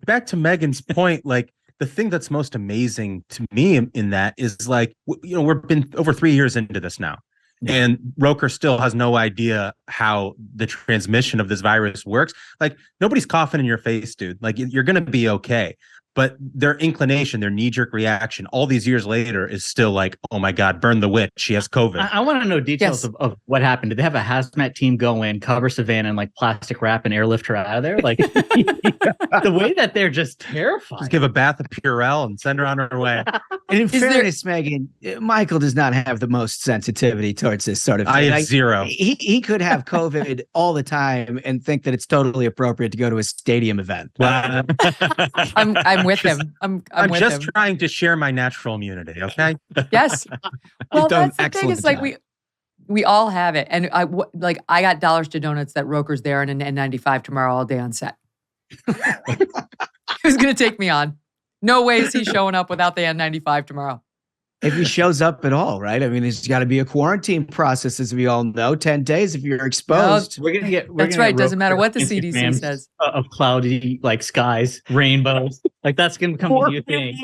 back to Megyn's point, like the thing that's most amazing to me in that is like, we've been over 3 years into this now. And Roker still has no idea how the transmission of this virus works. Like, nobody's coughing in your face, dude. Like, you're going to be okay. But their inclination, their knee-jerk reaction, all these years later is still like, oh my God, burn the witch. She has COVID. I want to know details of what happened. Did they have a hazmat team go in, cover Savannah, and like plastic wrap and airlift her out of there? Like the way that they're just terrified. Just give a bath of Purell and send her on her way. And in fairness, Megyn, Michael does not have the most sensitivity towards this sort of thing. I have zero. He could have COVID all the time and think that it's totally appropriate to go to a stadium event. I'm with him. I'm with just him. trying to share my natural immunity. Okay. Yes. Well, that's the thing. It's like we all have it, and I got dollars to donuts that Roker's there in an N95 tomorrow all day on set. Who's gonna take me on? No way is he showing up without the N95 tomorrow. If he shows up at all, right? I mean, it's got to be a quarantine process, as we all know. 10 days if you're exposed. No, that's right. Doesn't matter what the CDC says. Of cloudy like skies, rainbows. Like that's going to become a new thing.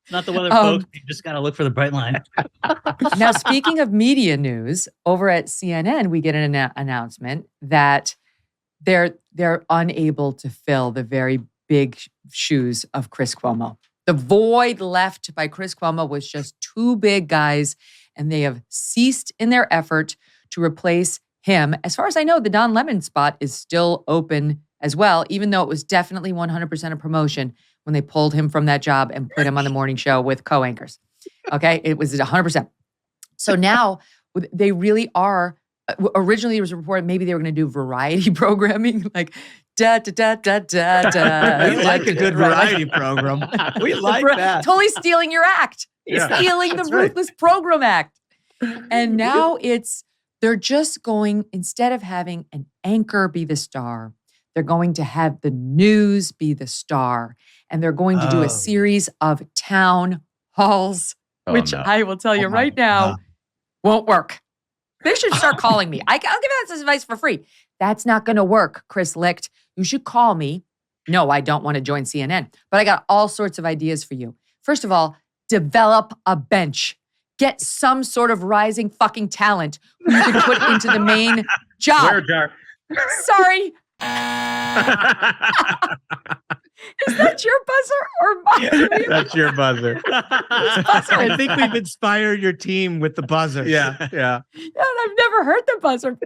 Not the weather, folks. You just got to look for the bright line. Now, speaking of media news, over at CNN, we get an announcement that they're unable to fill the very big shoes of Chris Cuomo. The void left by Chris Cuomo was just too big, guys, and they have ceased in their effort to replace him. As far as I know, the Don Lemon spot is still open as well, even though it was definitely 100% a promotion when they pulled him from that job and put him on the morning show with co-anchors. Okay, it was 100%. So now they really are. Originally, it was reported maybe they were going to do variety programming, like da da da da da da. We like a good variety program. We like that. Totally stealing your act. Stealing the Ruthless program act. And now they're just going, instead of having an anchor be the star, they're going to have the news be the star. And they're going to do a series of town halls, which I will tell you right now won't work. They should start calling me. I'll give you that advice for free. That's not going to work, Chris Licht. You should call me. No, I don't want to join CNN, but I got all sorts of ideas for you. First of all, develop a bench. Get some sort of rising fucking talent who you can put into the main job. Sorry. Is that your buzzer or mine? That's your buzzer. I think we've inspired your team with the buzzer. Yeah. I've never heard the buzzer.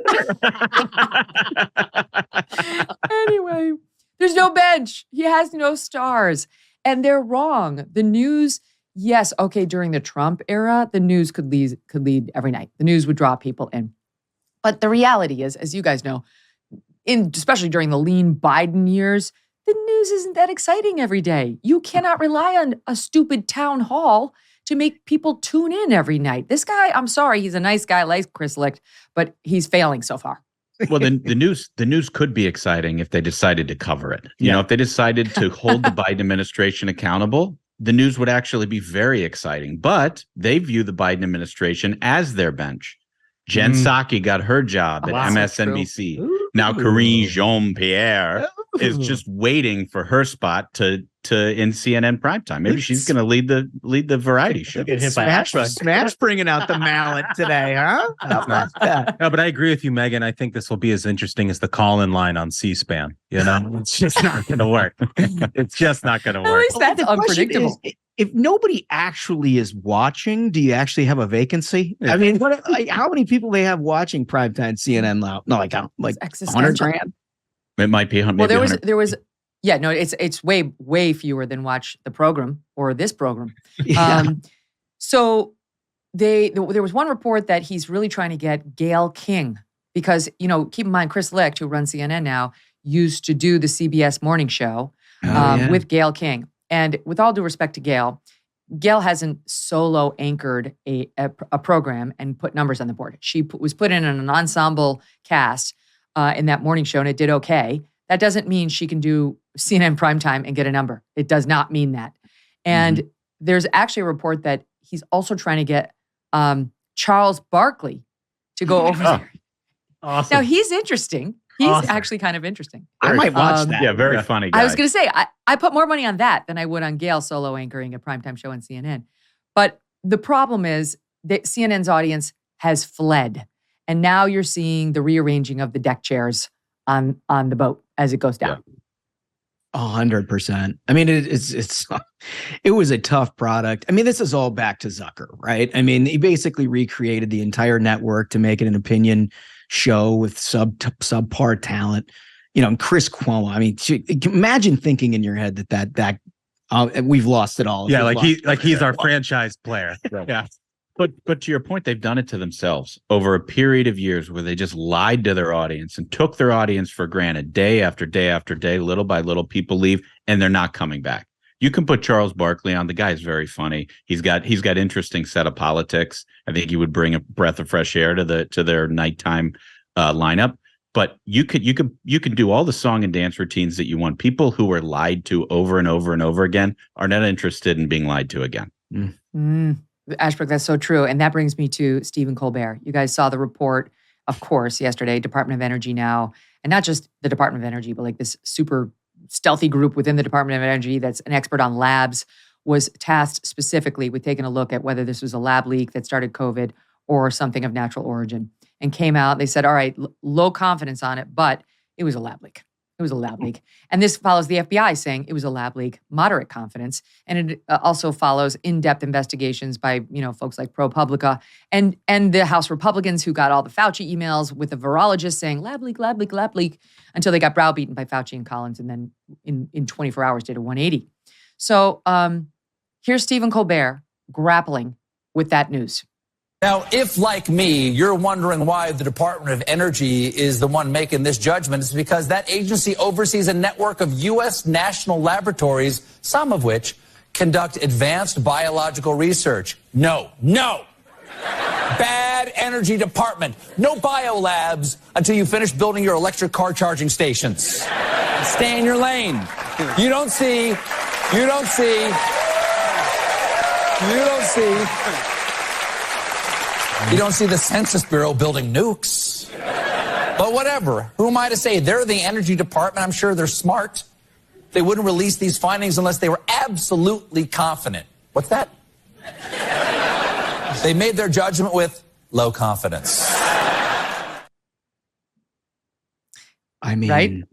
Anyway, there's no bench. He has no stars. And they're wrong. The news, yes, okay, during the Trump era, the news could lead every night. The news would draw people in. But the reality is, as you guys know, especially during the lean Biden years, the news isn't that exciting every day. You cannot rely on a stupid town hall to make people tune in every night. This guy, I'm sorry, he's a nice guy like Chris Licht, but he's failing so far. Well, the news could be exciting if they decided to cover it. You know, if they decided to hold the Biden administration accountable, the news would actually be very exciting. But they view the Biden administration as their bench. Jen Psaki got her job at MSNBC. Now Karine Jean-Pierre is just waiting for her spot to in CNN primetime. Maybe she's going to lead the variety show. Smash bringing out the mallet today, huh? No, but I agree with you, Megyn. I think this will be as interesting as the call-in line on C-SPAN. You know, it's just not going to work. It's just not going to work. At least that's unpredictable. If nobody actually is watching, do you actually have a vacancy? I mean, how many people they have watching primetime CNN now? No, like 100 grand. It might be. Well, there was. Yeah, no, it's way fewer than watch the program or this program. So there was one report that he's really trying to get Gayle King because, you know, keep in mind, Chris Licht, who runs CNN now, used to do the CBS morning show with Gayle King. And with all due respect to Gayle hasn't solo anchored a program and put numbers on the board. She was put in an ensemble cast in that morning show, and it did okay. That doesn't mean she can do CNN primetime and get a number. It does not mean that. And there's actually a report that he's also trying to get Charles Barkley to go over there. Awesome. Now, he's interesting. He's actually kind of interesting. I might watch that. Yeah, very funny guy. I was going to say, I put more money on that than I would on Gail solo anchoring a primetime show on CNN. But the problem is that CNN's audience has fled. And now you're seeing the rearranging of the deck chairs on the boat as it goes down. 100%. I mean, it was a tough product. I mean, this is all back to Zucker, right? I mean, he basically recreated the entire network to make it an opinion show with subpar talent. You know, and Chris Cuomo. I mean, imagine thinking in your head that we've lost it all. Yeah, he's our franchise player. Yeah. But to your point, they've done it to themselves over a period of years where they just lied to their audience and took their audience for granted day after day after day. Little by little, people leave and they're not coming back. You can put Charles Barkley on. The guy's very funny. He's got interesting set of politics. I think he would bring a breath of fresh air to their nighttime lineup. But you could do all the song and dance routines that you want. People who are lied to over and over and over again are not interested in being lied to again. Ashbrook, that's so true. And that brings me to Stephen Colbert. You guys saw the report, of course, yesterday, Department of Energy now, and not just the Department of Energy, but like this super stealthy group within the Department of Energy that's an expert on labs, was tasked specifically with taking a look at whether this was a lab leak that started COVID or something of natural origin, and came out. They said, all right, low confidence on it, but it was a lab leak. It was a lab leak. And this follows the FBI saying it was a lab leak, moderate confidence. And it also follows in-depth investigations by, folks like ProPublica and the House Republicans who got all the Fauci emails with the virologist saying lab leak, lab leak, lab leak, until they got browbeaten by Fauci and Collins, and then in 24 hours did a 180. So here's Stephen Colbert grappling with that news. Now, if, like me, you're wondering why the Department of Energy is the one making this judgment, it's because that agency oversees a network of U.S. national laboratories, some of which conduct advanced biological research. No. Bad energy department. No biolabs until you finish building your electric car charging stations. Stay in your lane. You don't see the Census Bureau building nukes. But whatever. Who am I to say? They're the energy department. I'm sure they're smart. They wouldn't release these findings unless they were absolutely confident. What's that? They made their judgment with low confidence. I mean, right?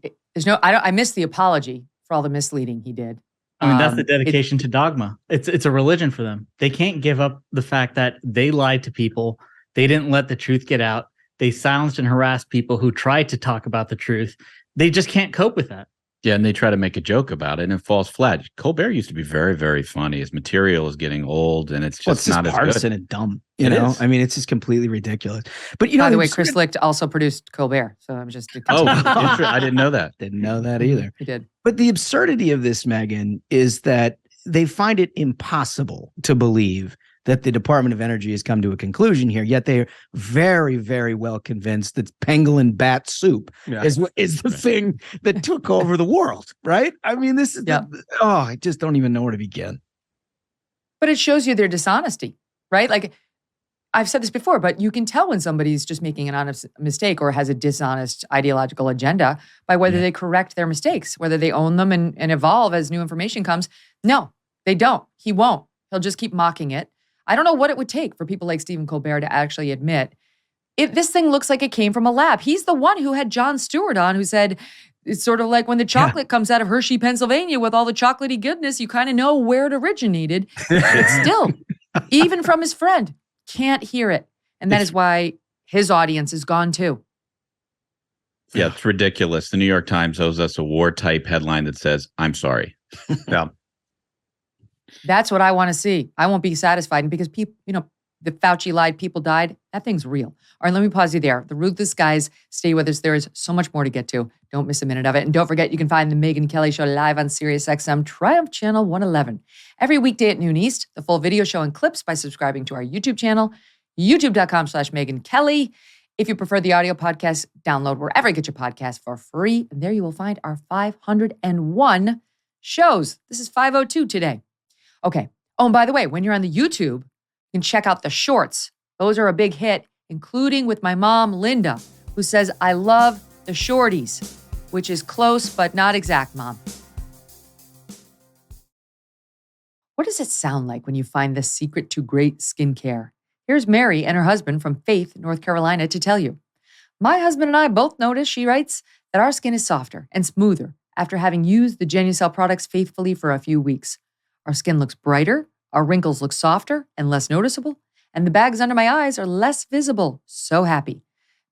I missed the apology for all the misleading he did. I mean, that's the dedication to dogma. It's a religion for them. They can't give up the fact that they lied to people. They didn't let the truth get out. They silenced and harassed people who tried to talk about the truth. They just can't cope with that. Yeah, and they try to make a joke about it, and it falls flat. Colbert used to be very, very funny. His material is getting old, and it's just not as partisan good. And dumb. You know, I mean, it's just completely ridiculous. But by the way, Chris Licht also produced Colbert, so I'm just. I didn't know that. Didn't know that either. He did. But the absurdity of this, Megyn, is that they find it impossible to believe that the Department of Energy has come to a conclusion here, yet they're very, very well convinced that pangolin bat soup is the thing that took over the world, right? I mean, this is, I just don't even know where to begin. But it shows you their dishonesty, right? Like, I've said this before, but you can tell when somebody's just making an honest mistake or has a dishonest ideological agenda by whether they correct their mistakes, whether they own them and evolve as new information comes. No, they don't. He won't. He'll just keep mocking it. I don't know what it would take for people like Stephen Colbert to actually admit this thing looks like it came from a lab. He's the one who had Jon Stewart on, who said it's sort of like when the chocolate comes out of Hershey, Pennsylvania with all the chocolatey goodness, you kind of know where it originated. But still, even from his friend, can't hear it. And that is why his audience is gone too. Yeah, it's ridiculous. The New York Times owes us a war-type headline that says, I'm sorry. Yeah. That's what I want to see. I won't be satisfied. And because people, the Fauci lied, people died, that thing's real. All right, let me pause you there. The Ruthless guys, stay with us. There is so much more to get to. Don't miss a minute of it. And don't forget, you can find the Megyn Kelly Show live on SiriusXM Triumph Channel 111. Every weekday at noon East, the full video show and clips by subscribing to our YouTube channel, youtube.com/Megyn Kelly. If you prefer the audio podcast, download wherever you get your podcast for free. And there you will find our 501 shows. This is 502 today. Okay. Oh, and by the way, when you're on the YouTube, you can check out the shorts. Those are a big hit, including with my mom, Linda, who says, I love the shorties, which is close but not exact, Mom. What does it sound like when you find the secret to great skincare? Here's Mary and her husband from Faith, North Carolina, to tell you. My husband and I both noticed, she writes, that our skin is softer and smoother after having used the Genucel products faithfully for a few weeks. Our skin looks brighter, our wrinkles look softer and less noticeable, and the bags under my eyes are less visible. So happy.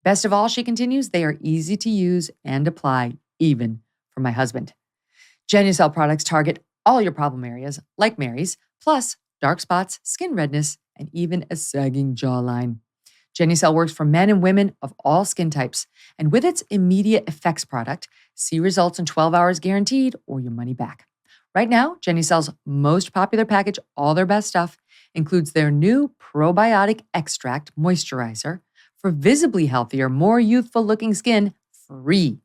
Best of all, she continues, they are easy to use and apply, even for my husband. Genucel products target all your problem areas, like Mary's, plus dark spots, skin redness, and even a sagging jawline. Genucel works for men and women of all skin types. And with its immediate effects product, see results in 12 hours guaranteed or your money back. Right now, Genucel's most popular package, all their best stuff, includes their new probiotic extract moisturizer for visibly healthier, more youthful looking skin, free.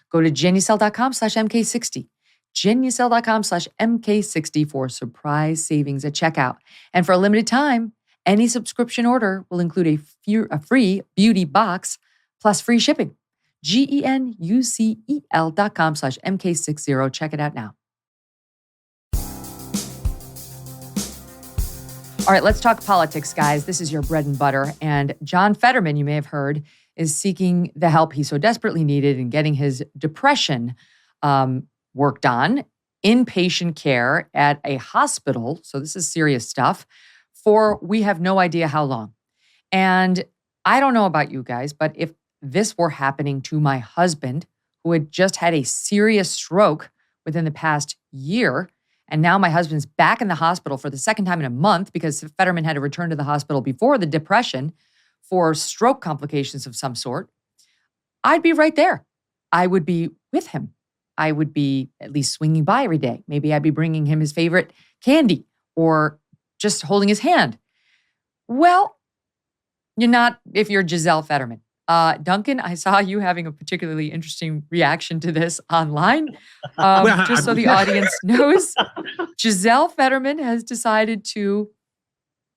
Go to Genucel.com/MK60. Genucel.com/MK60 for surprise savings at checkout. And for a limited time, any subscription order will include a free beauty box plus free shipping. GENUCEL.com/MK60. Check it out now. All right, let's talk politics, guys. This is your bread and butter. And John Fetterman, you may have heard, is seeking the help he so desperately needed in getting his depression worked on, inpatient care at a hospital. So this is serious stuff. For we have no idea how long. And I don't know about you guys, but if this were happening to my husband, who had just had a serious stroke within the past year, and now my husband's back in the hospital for the second time in a month because Fetterman had to return to the hospital before the depression for stroke complications of some sort, I'd be right there. I would be with him. I would be at least swinging by every day. Maybe I'd be bringing him his favorite candy or just holding his hand. Well, you're not if you're Gisele Fetterman. Duncan, I saw you having a particularly interesting reaction to this online. Just so the audience knows, Gisele Fetterman has decided to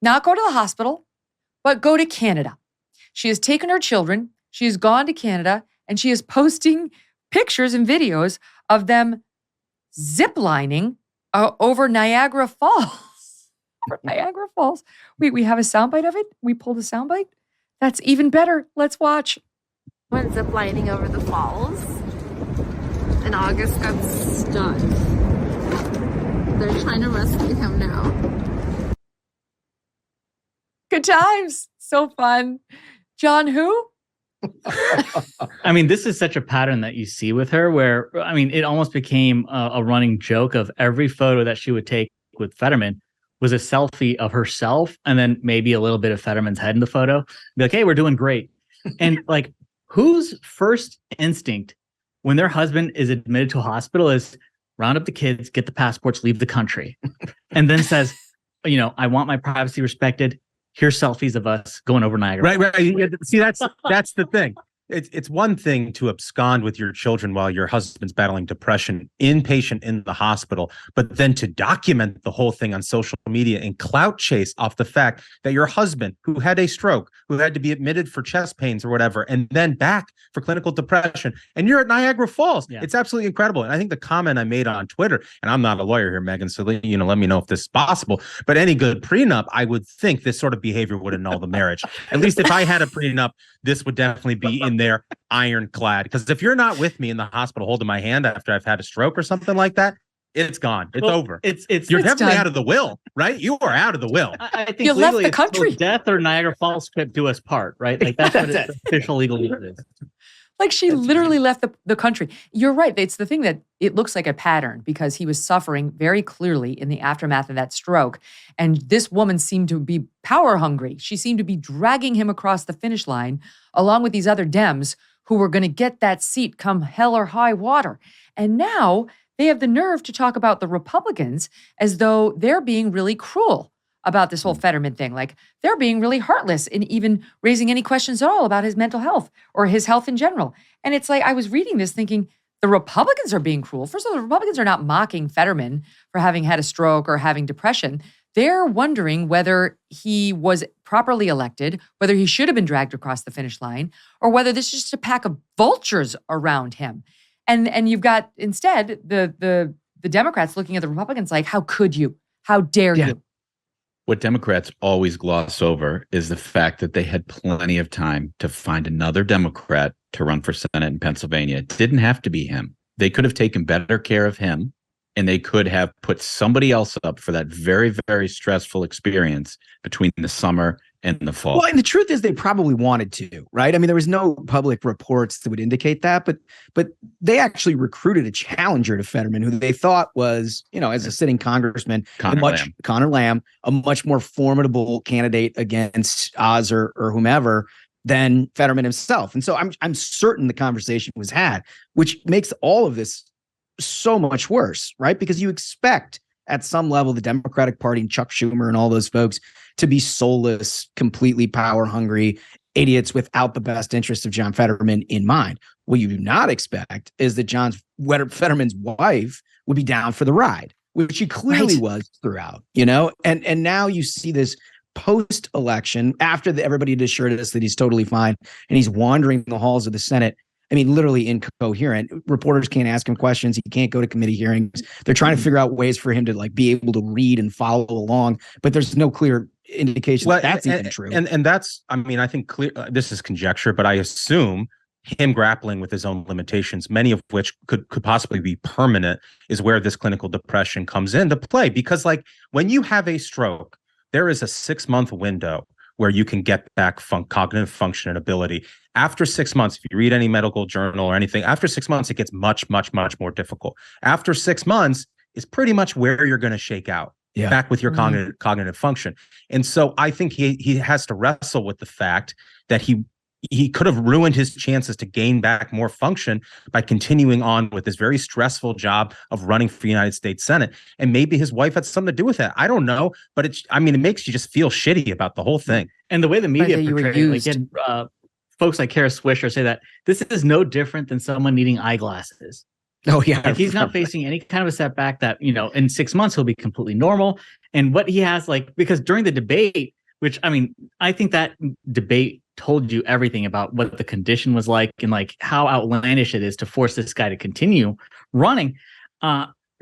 not go to the hospital, but go to Canada. She has taken her children, she has gone to Canada, and she is posting pictures and videos of them ziplining over Niagara Falls. Niagara Falls. Wait, we have a soundbite of it? We pulled a soundbite? That's even better. Let's watch. Went ziplining over the falls, and August got stuck. They're trying to rescue him now. Good times. So fun. John, who? I mean, this is such a pattern that you see with her where, I mean, it almost became a running joke of every photo that she would take with Fetterman was a selfie of herself and then maybe a little bit of Fetterman's head in the photo. Be like, hey, we're doing great. And like, whose first instinct when their husband is admitted to a hospital is round up the kids, get the passports, leave the country, and then says, you know, I want my privacy respected. Here's selfies of us going over Niagara. Right. Yeah, see, that's the thing. It's one thing to abscond with your children while your husband's battling depression, inpatient in the hospital, but then to document the whole thing on social media and clout chase off the fact that your husband, who had a stroke, who had to be admitted for chest pains or whatever, and then back for clinical depression, and you're at Niagara Falls. Yeah. It's absolutely incredible. And I think the comment I made on Twitter, and I'm not a lawyer here, Megyn, so let me know if this is possible, but any good prenup, I would think this sort of behavior would annul the marriage. At least if I had a prenup, this would definitely be in there ironclad. Because if you're not with me in the hospital holding my hand after I've had a stroke or something like that, it's gone. It's over. You're definitely done. Out of the will, right? You are out of the will. I think you left the country. Death or Niagara Falls could do us part, right? Like that's what its official legal name is. Like she literally left the country. You're right. It's the thing that it looks like a pattern because he was suffering very clearly in the aftermath of that stroke. And this woman seemed to be power hungry. She seemed to be dragging him across the finish line along with these other Dems who were going to get that seat come hell or high water. And now they have the nerve to talk about the Republicans as though they're being really cruel about this whole Fetterman thing. Like, they're being really heartless in even raising any questions at all about his mental health or his health in general. And it's like, I was reading this thinking, the Republicans are being cruel. First of all, the Republicans are not mocking Fetterman for having had a stroke or having depression. They're wondering whether he was properly elected, whether he should have been dragged across the finish line, or whether this is just a pack of vultures around him. And you've got instead the Democrats looking at the Republicans like, how could you? How dare you? What Democrats always gloss over is the fact that they had plenty of time to find another Democrat to run for Senate in Pennsylvania. It didn't have to be him. They could have taken better care of him, and they could have put somebody else up for that very, very stressful experience between the summer and the fall. Well, and the truth is they probably wanted to, right? I mean, there was no public reports that would indicate that, but they actually recruited a challenger to Fetterman who they thought was, as a sitting congressman, Connor Lamb, a much more formidable candidate against Oz or whomever than Fetterman himself. And so I'm certain the conversation was had, which makes all of this so much worse, right? Because you expect at some level the Democratic Party and Chuck Schumer and all those folks to be soulless, completely power hungry idiots without the best interest of John Fetterman in mind. What you do not expect is that Fetterman's wife would be down for the ride, which she clearly was throughout, and now you see this post-election after everybody had assured us that he's totally fine and he's wandering the halls of the Senate. I mean, literally incoherent. Reporters can't ask him questions. He can't go to committee hearings. They're trying to figure out ways for him to be able to read and follow along, but there's no clear indication that's even true. And that's, I think clear. This is conjecture, but I assume him grappling with his own limitations, many of which could possibly be permanent, is where this clinical depression comes into play. Because when you have a stroke, there is a 6-month window where you can get back cognitive function and ability. After 6 months, if you read any medical journal or anything, after 6 months, it gets much, much, much more difficult. After 6 months is pretty much where you're going to shake out back with your cognitive function. And so I think he has to wrestle with the fact that he could have ruined his chances to gain back more function by continuing on with this very stressful job of running for the United States Senate. And maybe his wife had something to do with that. I don't know, but it makes you just feel shitty about the whole thing. And the way the media portrays it, folks like Kara Swisher say that this is no different than someone needing eyeglasses. Oh, yeah. He's not facing any kind of a setback that, in 6 months, he'll be completely normal. And what he has, because during the debate, which, I think that debate told you everything about what the condition was like and how outlandish it is to force this guy to continue running.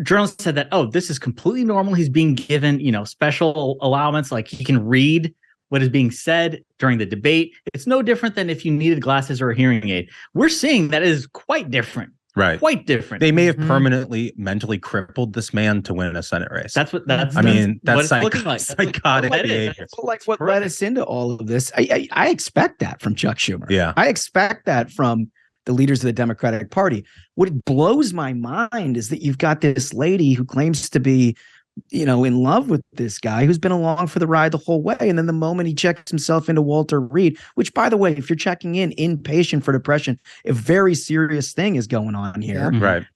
Journalists said that, this is completely normal. He's being given, special allowance, he can read what is being said during the debate. It's no different than if you needed glasses or a hearing aid. We're seeing that is quite different. Right. Quite different. They may have permanently mentally crippled this man to win a Senate race. That's that's psychotic behavior. What led us into all of this. I expect that from Chuck Schumer. Yeah. I expect that from the leaders of the Democratic Party. What blows my mind is that you've got this lady who claims to be, in love with this guy who's been along for the ride the whole way. And then the moment he checks himself into Walter Reed, which, by the way, if you're checking inpatient for depression, a very serious thing is going on here. Yeah. Right.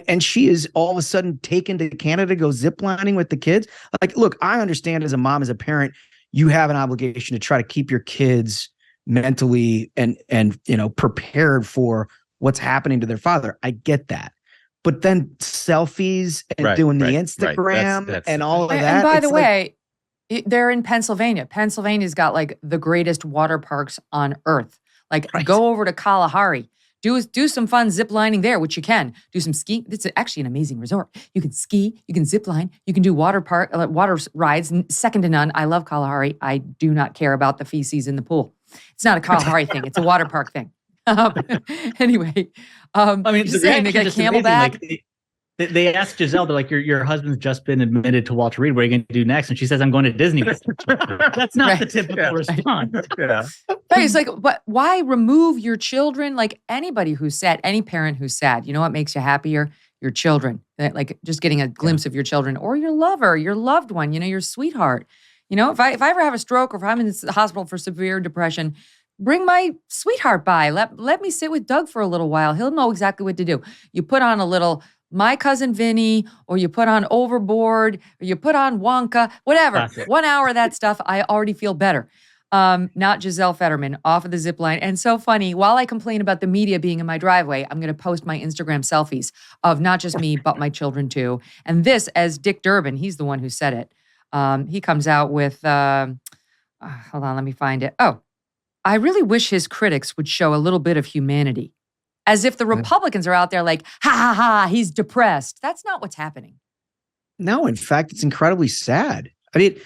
And she is all of a sudden taken to Canada to go ziplining with the kids. Look, I understand as a mom, as a parent, you have an obligation to try to keep your kids mentally and prepared for what's happening to their father. I get that. But then selfies and doing the Instagram that's and all of that. And by the way, they're in Pennsylvania. Pennsylvania's got the greatest water parks on earth. Go over to Kalahari. Do some fun zip lining there, which you can. Do some ski. It's actually an amazing resort. You can ski, you can zip line, you can do water rides, second to none. I love Kalahari. I do not care about the feces in the pool. It's not a Kalahari thing. It's a water park thing. Anyway, just saying, they got Camelback. They asked Gisele, they're like, your husband's just been admitted to Walter Reed. What are you going to do next? And she says, I'm going to Disney. That's not the typical response. Yeah. It's why remove your children? Anybody who's sad, any parent who's sad, you know what makes you happier? Your children. Just getting a glimpse of your children or your lover, your loved one, your sweetheart. If I ever have a stroke or if I'm in the hospital for severe depression, bring my sweetheart by. Let me sit with Doug for a little while. He'll know exactly what to do. You put on a little My Cousin Vinny, or you put on Overboard, or you put on Wonka, whatever. 1 hour of that stuff, I already feel better. Not Gisele Fetterman off of the zip line. And so funny, while I complain about the media being in my driveway, I'm going to post my Instagram selfies of not just me, but my children too. And this, as Dick Durbin, he's the one who said it. He comes out with, hold on, let me find it. Oh, I really wish his critics would show a little bit of humanity. As if the Republicans are out there like, ha, ha, ha, he's depressed. That's not what's happening. No, in fact, it's incredibly sad. I mean,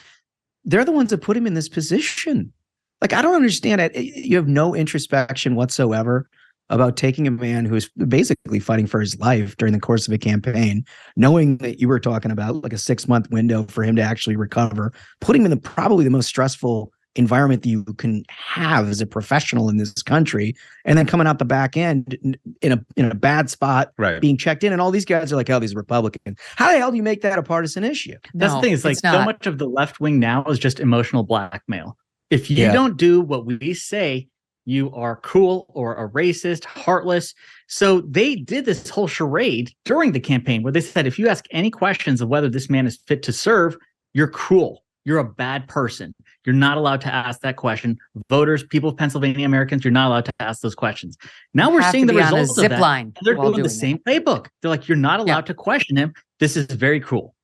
they're the ones that put him in this position. Like, I don't understand it. You have no introspection whatsoever about taking a man who's basically fighting for his life during the course of a campaign, knowing that you were talking about like a 6-month window for him to actually recover, putting him in probably the most stressful environment that you can have as a professional in this country, and then coming out the back end in a bad spot, being checked in, and all these guys are like, oh, these Republicans. How the hell do you make that a partisan issue? That's the thing. It's like so much of the left wing now is just emotional blackmail. If you don't do what we say, you are cruel or a racist, heartless. So they did this whole charade during the campaign where they said, if you ask any questions of whether this man is fit to serve, you're cruel. You're a bad person. You're not allowed to ask that question. Voters, people of Pennsylvania, Americans, you're not allowed to ask those questions. Now we're seeing the results of that. Line they're doing the same playbook. They're like, you're not allowed to question him. This is very cruel.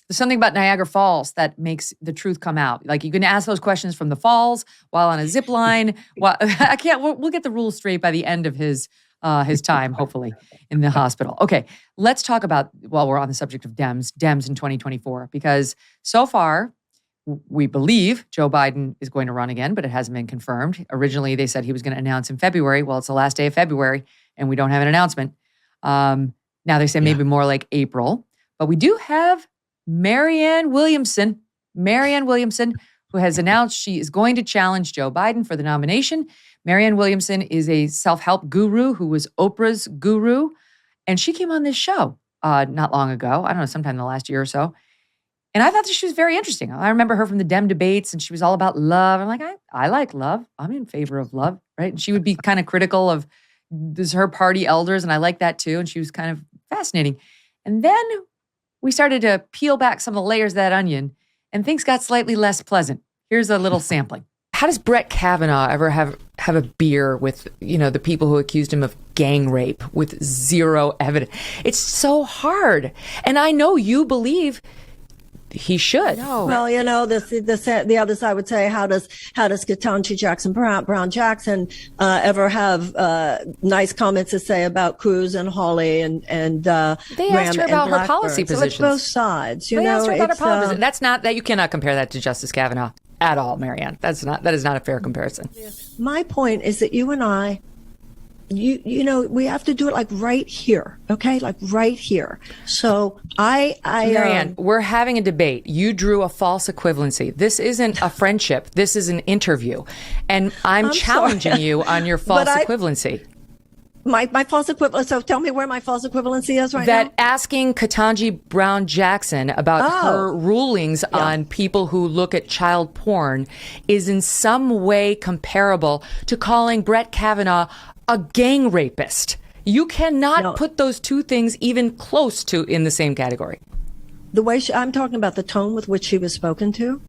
There's something about Niagara Falls that makes the truth come out. Like, you can ask those questions from the falls while on a zip line. Well, I can't. We'll get the rules straight by the end of his time, hopefully, in the hospital. Okay, let's talk about, while we're on the subject of Dems in 2024, because so far we believe Joe Biden is going to run again, but it hasn't been confirmed. Originally, they said he was going to announce in February. Well, it's the last day of February, and we don't have an announcement. Now they say maybe more like April, but we do have Marianne Williamson, who has announced she is going to challenge Joe Biden for the nomination. Marianne Williamson is a self-help guru who was Oprah's guru, and she came on this show not long ago. I don't know, sometime in the last year or so. And I thought that she was very interesting. I remember her from the Dem debates, and she was all about love. I'm like, I like love. I'm in favor of love, right? And she would be kind of critical of her party elders, and I like that too. And she was kind of fascinating. And then we started to peel back some of the layers of that onion, and things got slightly less pleasant. Here's a little sampling. How does Brett Kavanaugh ever have a beer with, the people who accused him of gang rape with zero evidence? It's so hard. And I know you believe he should. No. Well, the other side would say, how does Ketanji Jackson Brown Jackson ever have nice comments to say about Cruz and Hawley and they asked her about her policy positions. So it's both sides. They asked her about her policy position. That's not that you cannot compare that to Justice Kavanaugh at all, Marianne. That is not a fair comparison. My point is that you and I, we have to do it like right here, okay? Like right here. So Marianne, we're having a debate. You drew a false equivalency. This isn't a friendship. This is an interview. And I'm challenging you on your false equivalency. My false equivalency. So tell me where my false equivalency is right now. That asking Ketanji Brown Jackson about her rulings on people who look at child porn is in some way comparable to calling Brett Kavanaugh a gang rapist. You cannot put those two things even close to in the same category. The way I'm talking about the tone with which she was spoken to.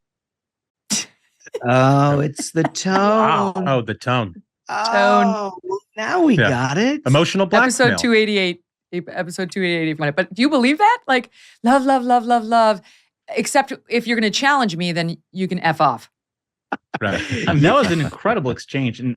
Oh, it's the tone. Wow. Oh, the tone. Oh, now we got it. Emotional blackmail. Episode 288. Episode 288 if you want it. But do you believe that? Like, love, love, love, love, love. Except if you're going to challenge me, then you can F off. Right. That was an incredible exchange. And,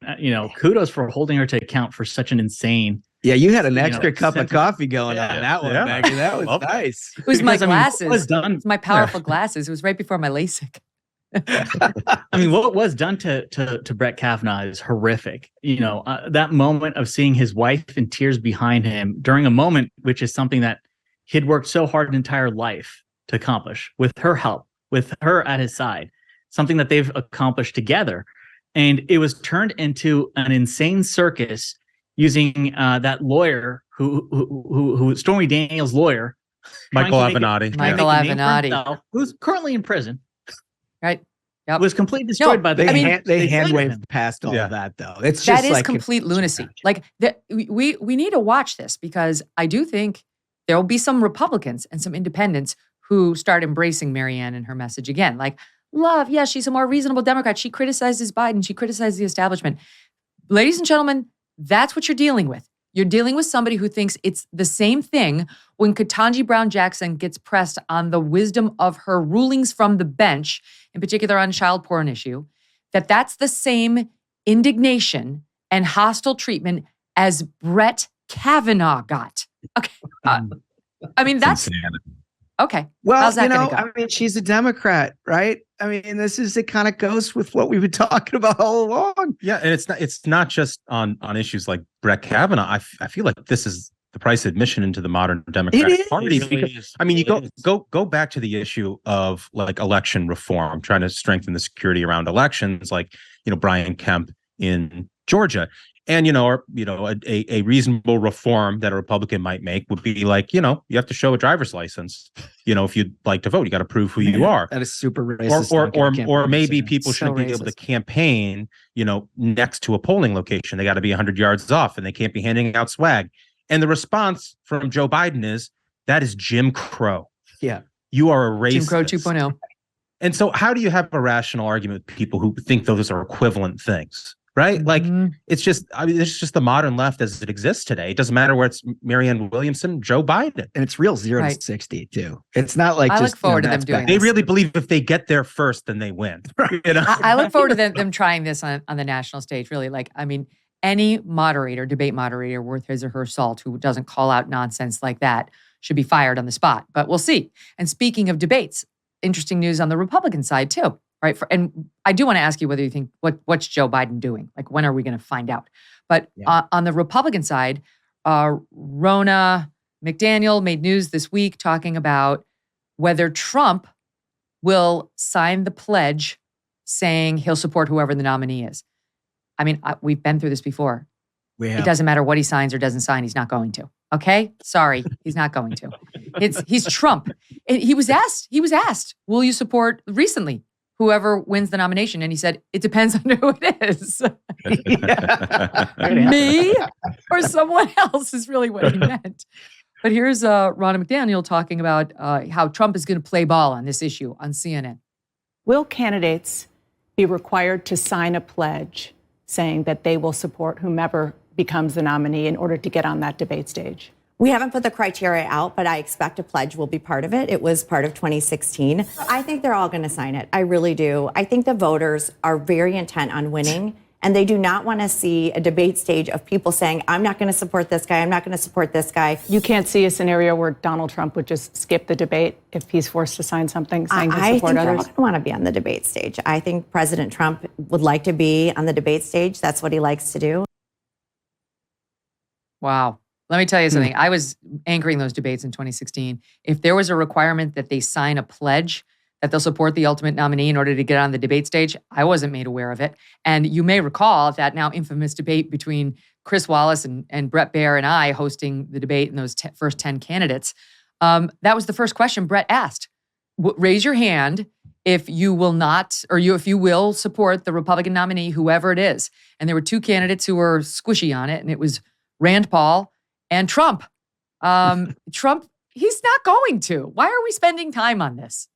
kudos for holding her to account for such an insane. Yeah, you had an extra cup of coffee going on that one, Megyn. That was nice. It was my glasses. It was my powerful glasses. It was right before my LASIK. What was done to Brett Kavanaugh is horrific. That moment of seeing his wife in tears behind him during a moment, which is something that he'd worked so hard an entire life to accomplish with her help, with her at his side. Something that they've accomplished together. And it was turned into an insane circus using that lawyer who Stormy Daniels' lawyer. Michael Avenatti. Who's currently in prison. Right. Yep. Was completely destroyed by the they hand waved past all of that, though. It's just that is complete lunacy. Like we need to watch this, because I do think there will be some Republicans and some independents who start embracing Marianne and her message again. Like, love, yeah, she's a more reasonable Democrat. She criticizes Biden. She criticizes the establishment. Ladies and gentlemen, that's what you're dealing with. You're dealing with somebody who thinks it's the same thing when Ketanji Brown Jackson gets pressed on the wisdom of her rulings from the bench, in particular on child porn issue, that's the same indignation and hostile treatment as Brett Kavanaugh got. Okay. I mean, that's insanity. Okay. Well, how's that go? I mean, she's a Democrat, right? I mean, it kind of goes with what we've been talking about all along. Yeah, and it's not just on issues like Brett Kavanaugh. I feel like this is the price of admission into the modern Democratic Party. Because, I mean, you go back to the issue of like election reform, trying to strengthen the security around elections, like, Brian Kemp in Georgia. And, a reasonable reform that a Republican might make would be like, you have to show a driver's license. If you'd like to vote, you got to prove who you are. That is super racist. Or maybe people shouldn't be able to campaign, next to a polling location. They got to be 100 yards off and they can't be handing out swag. And the response from Joe Biden is, that is Jim Crow. Yeah. You are a racist. Jim Crow 2.0. And so how do you have a rational argument with people who think those are equivalent things? Right? Like, it's just the modern left as it exists today. It doesn't matter where it's Marianne Williamson, Joe Biden. And it's real 0 to 60 too. It's not like I look forward to them doing They really believe if they get there first, then they win. Right. I look forward to them trying this on the national stage, really. Like, I mean, any debate moderator worth his or her salt who doesn't call out nonsense like that should be fired on the spot. But we'll see. And speaking of debates, interesting news on the Republican side too. Right. And I do want to ask you whether you think what's Joe Biden doing? Like, when are we going to find out? But on the Republican side, Ronna McDaniel made news this week talking about whether Trump will sign the pledge saying he'll support whoever the nominee is. I mean, we've been through this before. It doesn't matter what he signs or doesn't sign. He's not going to. Okay. Sorry. He's not going to. He's Trump. He was asked, will you support recently whoever wins the nomination? And he said, it depends on who it is. Me or someone else is really what he meant. But here's Ronna McDaniel talking about how Trump is going to play ball on this issue on CNN. Will candidates be required to sign a pledge saying that they will support whomever becomes the nominee in order to get on that debate stage? We haven't put the criteria out, but I expect a pledge will be part of it. It was part of 2016. I think they're all going to sign it. I really do. I think the voters are very intent on winning, and they do not want to see a debate stage of people saying, I'm not going to support this guy, I'm not going to support this guy. You can't see a scenario where Donald Trump would just skip the debate if he's forced to sign something saying to support others? I think they want to be on the debate stage. I think President Trump would like to be on the debate stage. That's what he likes to do. Wow. Let me tell you something. I was anchoring those debates in 2016. If there was a requirement that they sign a pledge that they'll support the ultimate nominee in order to get on the debate stage, I wasn't made aware of it. And you may recall that now infamous debate between Chris Wallace and Brett Baer and I hosting the debate in those first 10 candidates. That was the first question Brett asked. Raise your hand if you will not, or if you will support the Republican nominee, whoever it is. And there were two candidates who were squishy on it, and it was Rand Paul and Trump. Trump, he's not going to. Why are we spending time on this?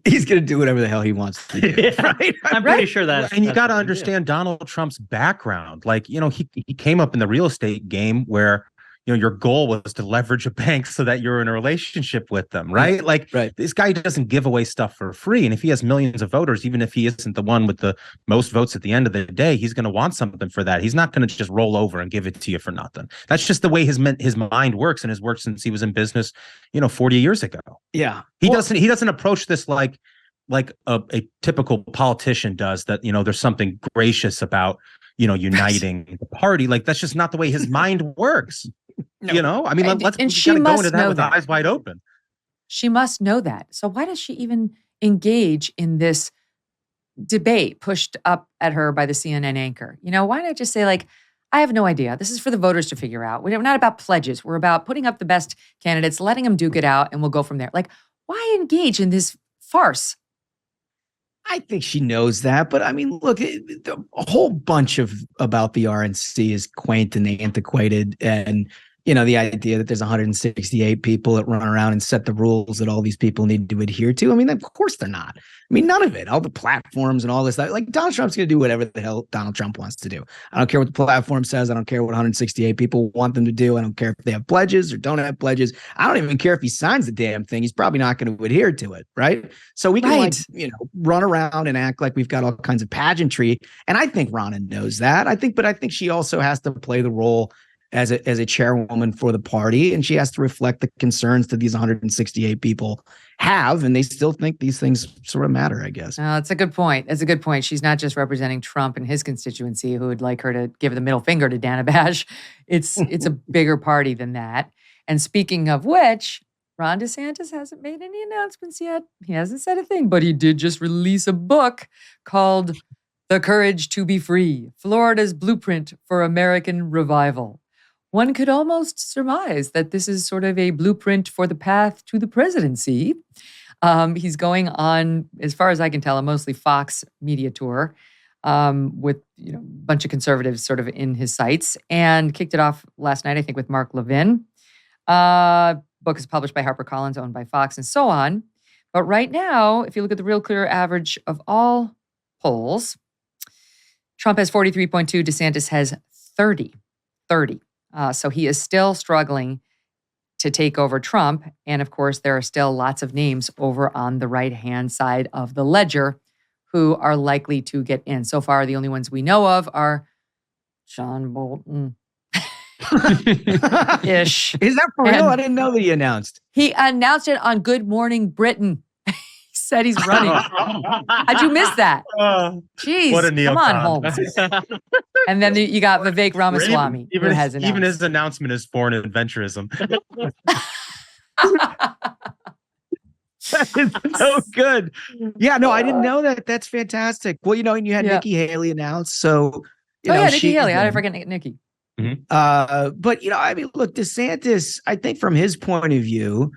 He's going to do whatever the hell he wants to do. Right? I'm pretty sure that. And you got to understand Donald Trump's background. Like, he came up in the real estate game where, your goal was to leverage a bank so that you're in a relationship with them, right? Like, this guy doesn't give away stuff for free. And if he has millions of voters, even if he isn't the one with the most votes at the end of the day, he's going to want something for that. He's not going to just roll over and give it to you for nothing. That's just the way his mind works, and has worked since he was in business, 40 years ago. Yeah. He doesn't approach this like a typical politician does, that, there's something gracious about, uniting the party. Like, that's just not the way his mind works. No. I mean, let's go into that with eyes wide open. She must know that. So why does she even engage in this debate pushed up at her by the CNN anchor? Why not just say, like, I have no idea. This is for the voters to figure out. We're not about pledges. We're about putting up the best candidates, letting them duke it out, and we'll go from there. Like, why engage in this farce? I think she knows that, but I mean, look, a whole bunch about the RNC is quaint and antiquated, and the idea that there's 168 people that run around and set the rules that all these people need to adhere to. I mean, of course they're not. I mean, none of it, all the platforms and all this stuff. Like Donald Trump's going to do whatever the hell Donald Trump wants to do. I don't care what the platform says. I don't care what 168 people want them to do. I don't care if they have pledges or don't have pledges. I don't even care if he signs the damn thing. He's probably not going to adhere to it. Right. So we can run around and act like we've got all kinds of pageantry. And I think Ronna knows that. But I think she also has to play the role as a chairwoman for the party, and she has to reflect the concerns that these 168 people have, and they still think these things sort of matter, I guess. That's a good point. That's a good point. She's not just representing Trump and his constituency who would like her to give the middle finger to Dana Bash. It's a bigger party than that. And speaking of which, Ron DeSantis hasn't made any announcements yet. He hasn't said a thing, but he did just release a book called The Courage to Be Free, Florida's Blueprint for American Revival. One could almost surmise that this is sort of a blueprint for the path to the presidency. He's going on, as far as I can tell, a mostly Fox media tour with a bunch of conservatives sort of in his sights, and kicked it off last night, I think, with Mark Levin. Book is published by HarperCollins, owned by Fox, and so on. But right now, if you look at the Real Clear average of all polls, Trump has 43.2, DeSantis has 30. So he is still struggling to take over Trump. And of course, there are still lots of names over on the right-hand side of the ledger who are likely to get in. So far, the only ones we know of are John Bolton. Ish. Is that for real? I didn't know that he announced. He announced it on Good Morning Britain. He said he's running. How'd you miss that? Jeez, what a come on, Holmes. And then you got Vivek Ramaswamy, who has announced. Even his announcement is foreign adventurism. That is so good. Yeah, no, I didn't know that. That's fantastic. Well, and you had Nikki Haley announced. So, Nikki Haley. How did I forget Nikki? Mm-hmm. But look, DeSantis, I think from his point of view,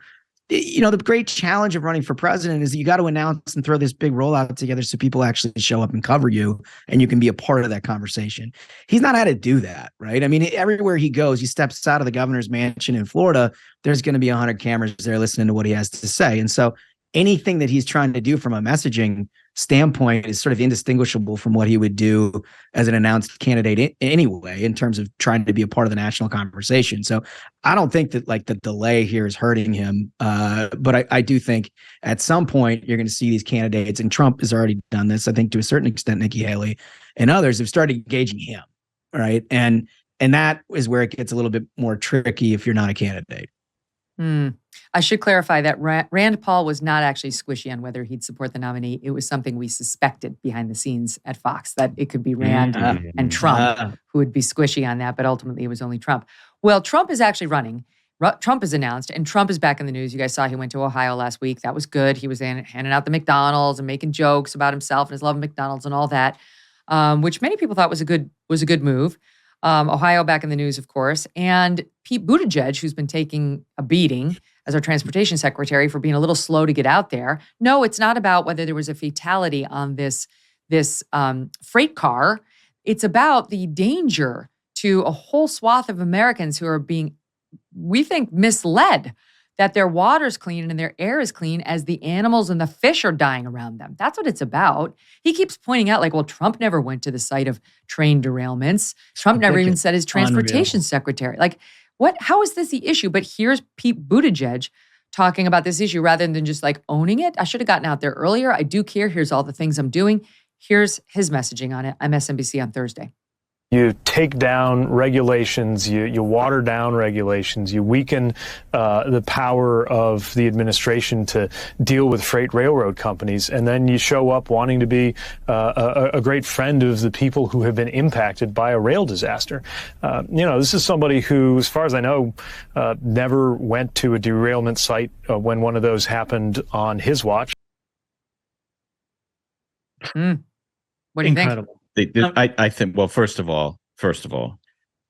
the great challenge of running for president is that you got to announce and throw this big rollout together so people actually show up and cover you, and you can be a part of that conversation. He's not had to do that, right? I mean, everywhere he goes, he steps out of the governor's mansion in Florida, there's going to be 100 cameras there listening to what he has to say. And so anything that he's trying to do from a messaging standpoint is sort of indistinguishable from what he would do as an announced candidate anyway, in terms of trying to be a part of the national conversation. So I don't think that the delay here is hurting him. But I do think at some point you're going to see these candidates, and Trump has already done this, I think to a certain extent, Nikki Haley and others have started engaging him. Right. And that is where it gets a little bit more tricky if you're not a candidate. I should clarify that Rand Paul was not actually squishy on whether he'd support the nominee. It was something we suspected behind the scenes at Fox, that it could be Rand and Trump who would be squishy on that, but ultimately it was only Trump. Well, Trump is actually running. Trump is announced, and Trump is back in the news. You guys saw he went to Ohio last week. That was good. He was handing out the McDonald's and making jokes about himself and his love of McDonald's and all that, which many people thought was a good move. Ohio back in the news, of course. And Pete Buttigieg, who's been taking a beating as our transportation secretary for being a little slow to get out there. No, it's not about whether there was a fatality on this freight car. It's about the danger to a whole swath of Americans who are being, we think, misled that their water's clean and their air is clean as the animals and the fish are dying around them. That's what it's about. He keeps pointing out, Trump never went to the site of train derailments. Trump never even said his transportation secretary. How is this the issue? But here's Pete Buttigieg talking about this issue rather than just owning it. I should have gotten out there earlier. I do care. Here's all the things I'm doing. Here's his messaging on it. I'm MSNBC on Thursday. You take down regulations, you water down regulations, you weaken the power of the administration to deal with freight railroad companies, and then you show up wanting to be a great friend of the people who have been impacted by a rail disaster. This is somebody who, as far as I know, never went to a derailment site when one of those happened on his watch. What do you think? I think, well, first of all,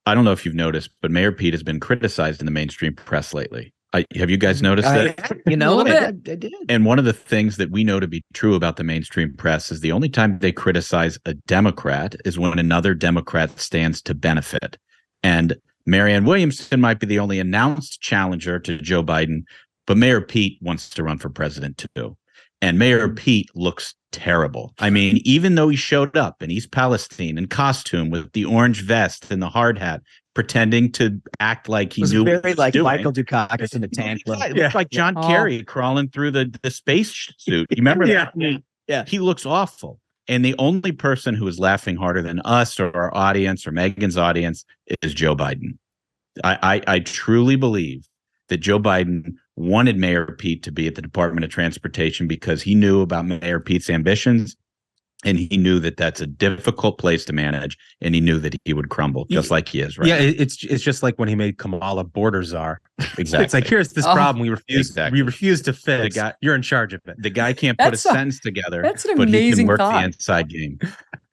I don't know if you've noticed, but Mayor Pete has been criticized in the mainstream press lately. Have you guys noticed that? I did. And one of the things that we know to be true about the mainstream press is the only time they criticize a Democrat is when another Democrat stands to benefit. And Marianne Williamson might be the only announced challenger to Joe Biden, but Mayor Pete wants to run for president too. And Mayor Pete looks terrible. I mean, even though he showed up in East Palestine in costume with the orange vest and the hard hat, pretending to act like he knew very what he was like doing. Michael Dukakis in a tank. It looks like John Kerry crawling through the space suit. You remember that? Yeah. He looks awful. And the only person who is laughing harder than us or our audience or Megyn's audience is Joe Biden. I truly believe that Joe Biden wanted Mayor Pete to be at the Department of Transportation because he knew about Mayor Pete's ambitions, and he knew that that's a difficult place to manage, and he knew that he would crumble just like he is right Yeah, now. it's just like when he made Kamala border czar. Exactly. It's like, here's this problem we refuse to fix. You're in charge of it. The guy can't put a sentence together, that's an but he amazing can work thought. the inside game.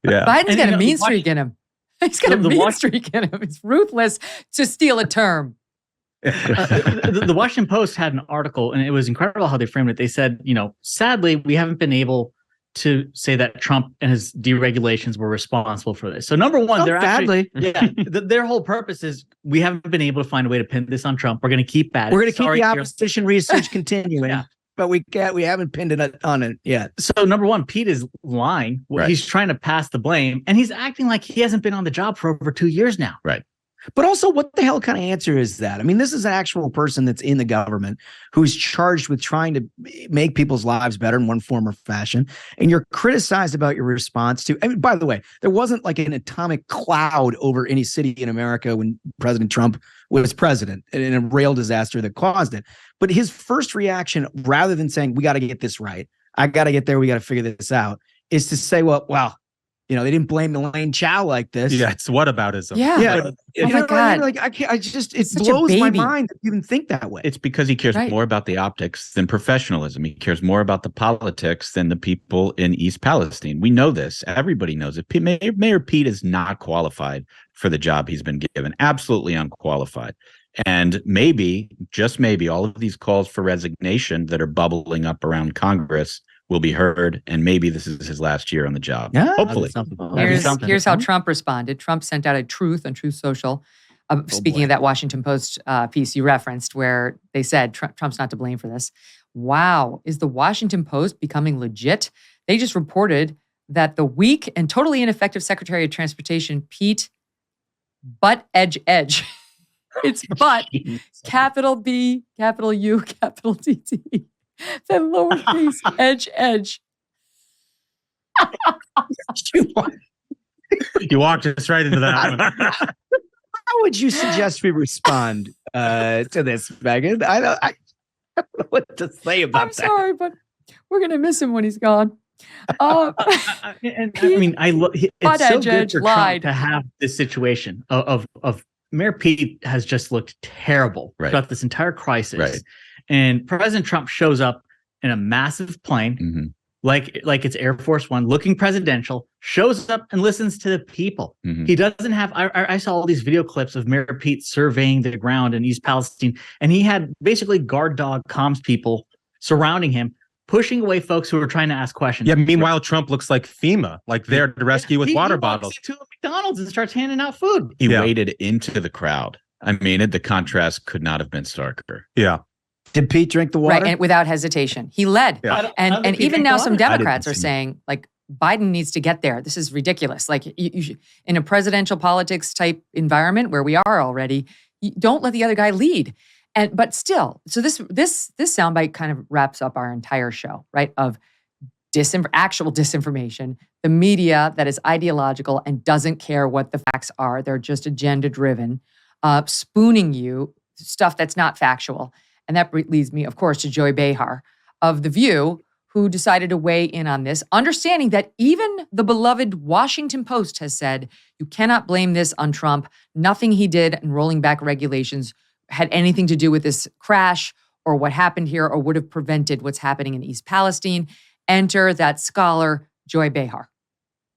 Yeah. Biden's got a mean streak in him. He's got a mean streak in him. It's ruthless, to steal a term. The Washington Post had an article, and it was incredible how they framed it. They said, sadly, we haven't been able to say that Trump and his deregulations were responsible for this. So number one, they're badly. their whole purpose is we haven't been able to find a way to pin this on Trump. We're going to keep at it. We're going to keep the opposition research continuing, but we haven't pinned it on it yet. So number one, Pete is lying. Right. He's trying to pass the blame, and he's acting like he hasn't been on the job for over 2 years now. Right. But also, what the hell kind of answer is that? I mean, this is an actual person that's in the government who's charged with trying to make people's lives better in one form or fashion. And you're criticized about your response to, I mean, by the way, there wasn't like an atomic cloud over any city in America when President Trump was president in a rail disaster that caused it. But his first reaction, rather than saying, we got to get this right, I got to get there, we got to figure this out, is to say, well, they didn't blame Elaine Chao like this. Yeah, it's whataboutism. Yeah. Oh my God. Like I can't. It Such a blows my baby. mind that you even think that way. It's because he cares more about the optics than professionalism. He cares more about the politics than the people in East Palestine. We know this. Everybody knows it. Mayor Pete is not qualified for the job he's been given. Absolutely unqualified. And maybe, just maybe, all of these calls for resignation that are bubbling up around Congress will be heard, and maybe this is his last year on the job. Yeah, hopefully. Here's how Trump responded. Trump sent out a truth on Truth Social. Speaking of that Washington Post piece you referenced, where they said Trump's not to blame for this. Wow, is the Washington Post becoming legit? They just reported that the weak and totally ineffective Secretary of Transportation, Pete Buttigieg, it's Butt, capital B, capital U, capital T. Then lowercase edge. You walked us right into that one. How would you suggest we respond to this, Megyn? I don't know what to say about that. I'm sorry, but we're going to miss him when he's gone. It's so good for Trump to have this situation of Mayor Pete has just looked terrible throughout this entire crisis. Right. And President Trump shows up in a massive plane, like it's Air Force One, looking presidential, shows up and listens to the people. He doesn't have, I saw all these video clips of Mayor Pete surveying the ground in East Palestine, and he had basically guard dog comms people surrounding him, pushing away folks who were trying to ask questions. Yeah, meanwhile, Trump looks like FEMA, like there to rescue with water bottles. He walks into a McDonald's and starts handing out food. He waded into the crowd. I mean, the contrast could not have been starker. Yeah. Did Pete drink the water? Right, and without hesitation. He led. Yeah. And even now some Democrats are saying, like, Biden needs to get there. This is ridiculous. Like, you should, in a presidential politics type environment where we are already, don't let the other guy lead. But still, so this soundbite kind of wraps up our entire show, right? Of actual disinformation, the media that is ideological and doesn't care what the facts are. They're just agenda driven, spooning you stuff that's not factual. And that leads me, of course, to Joy Behar of The View, who decided to weigh in on this, understanding that even the beloved Washington Post has said, you cannot blame this on Trump. Nothing he did in rolling back regulations had anything to do with this crash or what happened here or would have prevented what's happening in East Palestine. Enter that scholar, Joy Behar.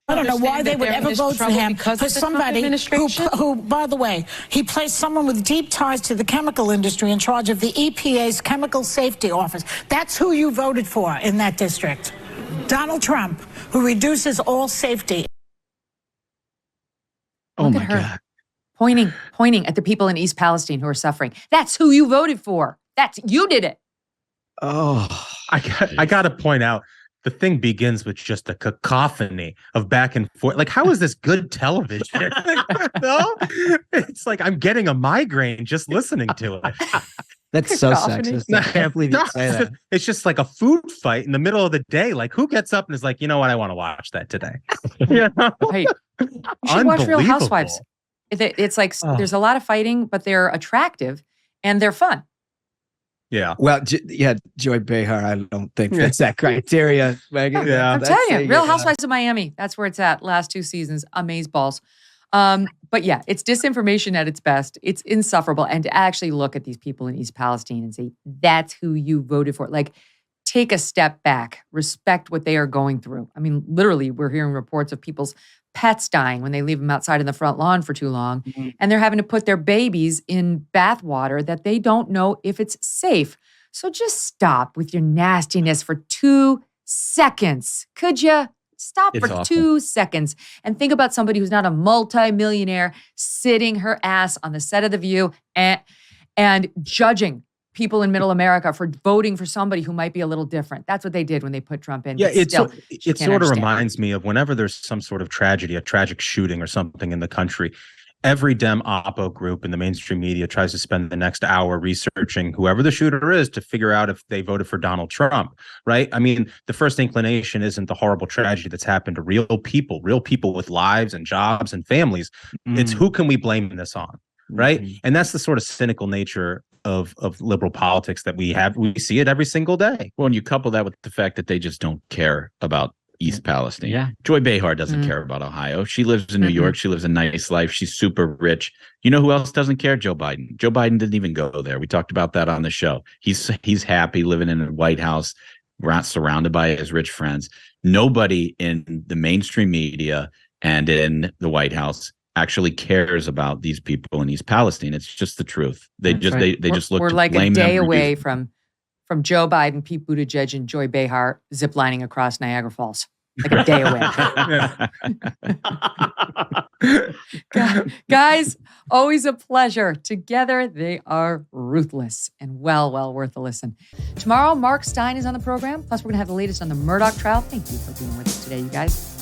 I don't know why they would ever vote for him, for somebody who, by the way, he placed someone with deep ties to the chemical industry in charge of the EPA's Chemical Safety Office. That's who you voted for in that district. Donald Trump, who reduces all safety. Oh, my God. pointing at the people in East Palestine who are suffering. That's who you voted for. You did it. Oh, I got to point out, the thing begins with just a cacophony of back and forth. Like, how is this good television? No, it's like I'm getting a migraine just listening to it. That's so sexist. I can't believe you say that. It's just like a food fight in the middle of the day. Like, who gets up and is like, you know what? I want to watch that today. You know? Hey, you should watch Real Housewives. It's like there's a lot of fighting, but they're attractive and they're fun. Yeah. Well, Joy Behar, I don't think that's that criteria, Megyn. Yeah. I'm telling you, Real Housewives of Miami. That's where it's at. Last 2 seasons, amazeballs. But yeah, it's disinformation at its best. It's insufferable. And to actually look at these people in East Palestine and say, that's who you voted for. Like, take a step back, respect what they are going through. I mean, literally, we're hearing reports of people's pets dying when they leave them outside in the front lawn for too long. Mm-hmm. And they're having to put their babies in bath water that they don't know if it's safe. So just stop with your nastiness for 2 seconds. Could you? Stop for 2 seconds and think about somebody who's not a multimillionaire sitting her ass on the set of The View and judging people in middle America for voting for somebody who might be a little different. That's what they did when they put Trump in. Yeah, it sort of reminds me of whenever there's some sort of tragedy, a tragic shooting or something in the country, every Dem Oppo group in the mainstream media tries to spend the next hour researching whoever the shooter is to figure out if they voted for Donald Trump, right? I mean, the first inclination isn't the horrible tragedy that's happened to real people with lives and jobs and families. Mm. It's who can we blame this on, right? Mm. And that's the sort of cynical nature of liberal politics that we have. We see it every single day. Well, and you couple that with the fact that they just don't care about East Palestine. Yeah. Joy Behar doesn't care about Ohio. She lives in New York. She lives a nice life. She's super rich. You know who else doesn't care? Joe Biden. Joe Biden didn't even go there. We talked about that on the show. He's happy living in a White House, surrounded by his rich friends. Nobody in the mainstream media and in the White House actually cares about these people in East Palestine. It's just the truth. They just look. We're to like blame a day them away from Joe Biden, Pete Buttigieg, and Joy Behar ziplining across Niagara Falls. Like a day away. Guys, always a pleasure. Together, they are ruthless and well worth a listen. Tomorrow, Mark Stein is on the program. Plus, we're going to have the latest on the Murdoch trial. Thank you for being with us today, you guys.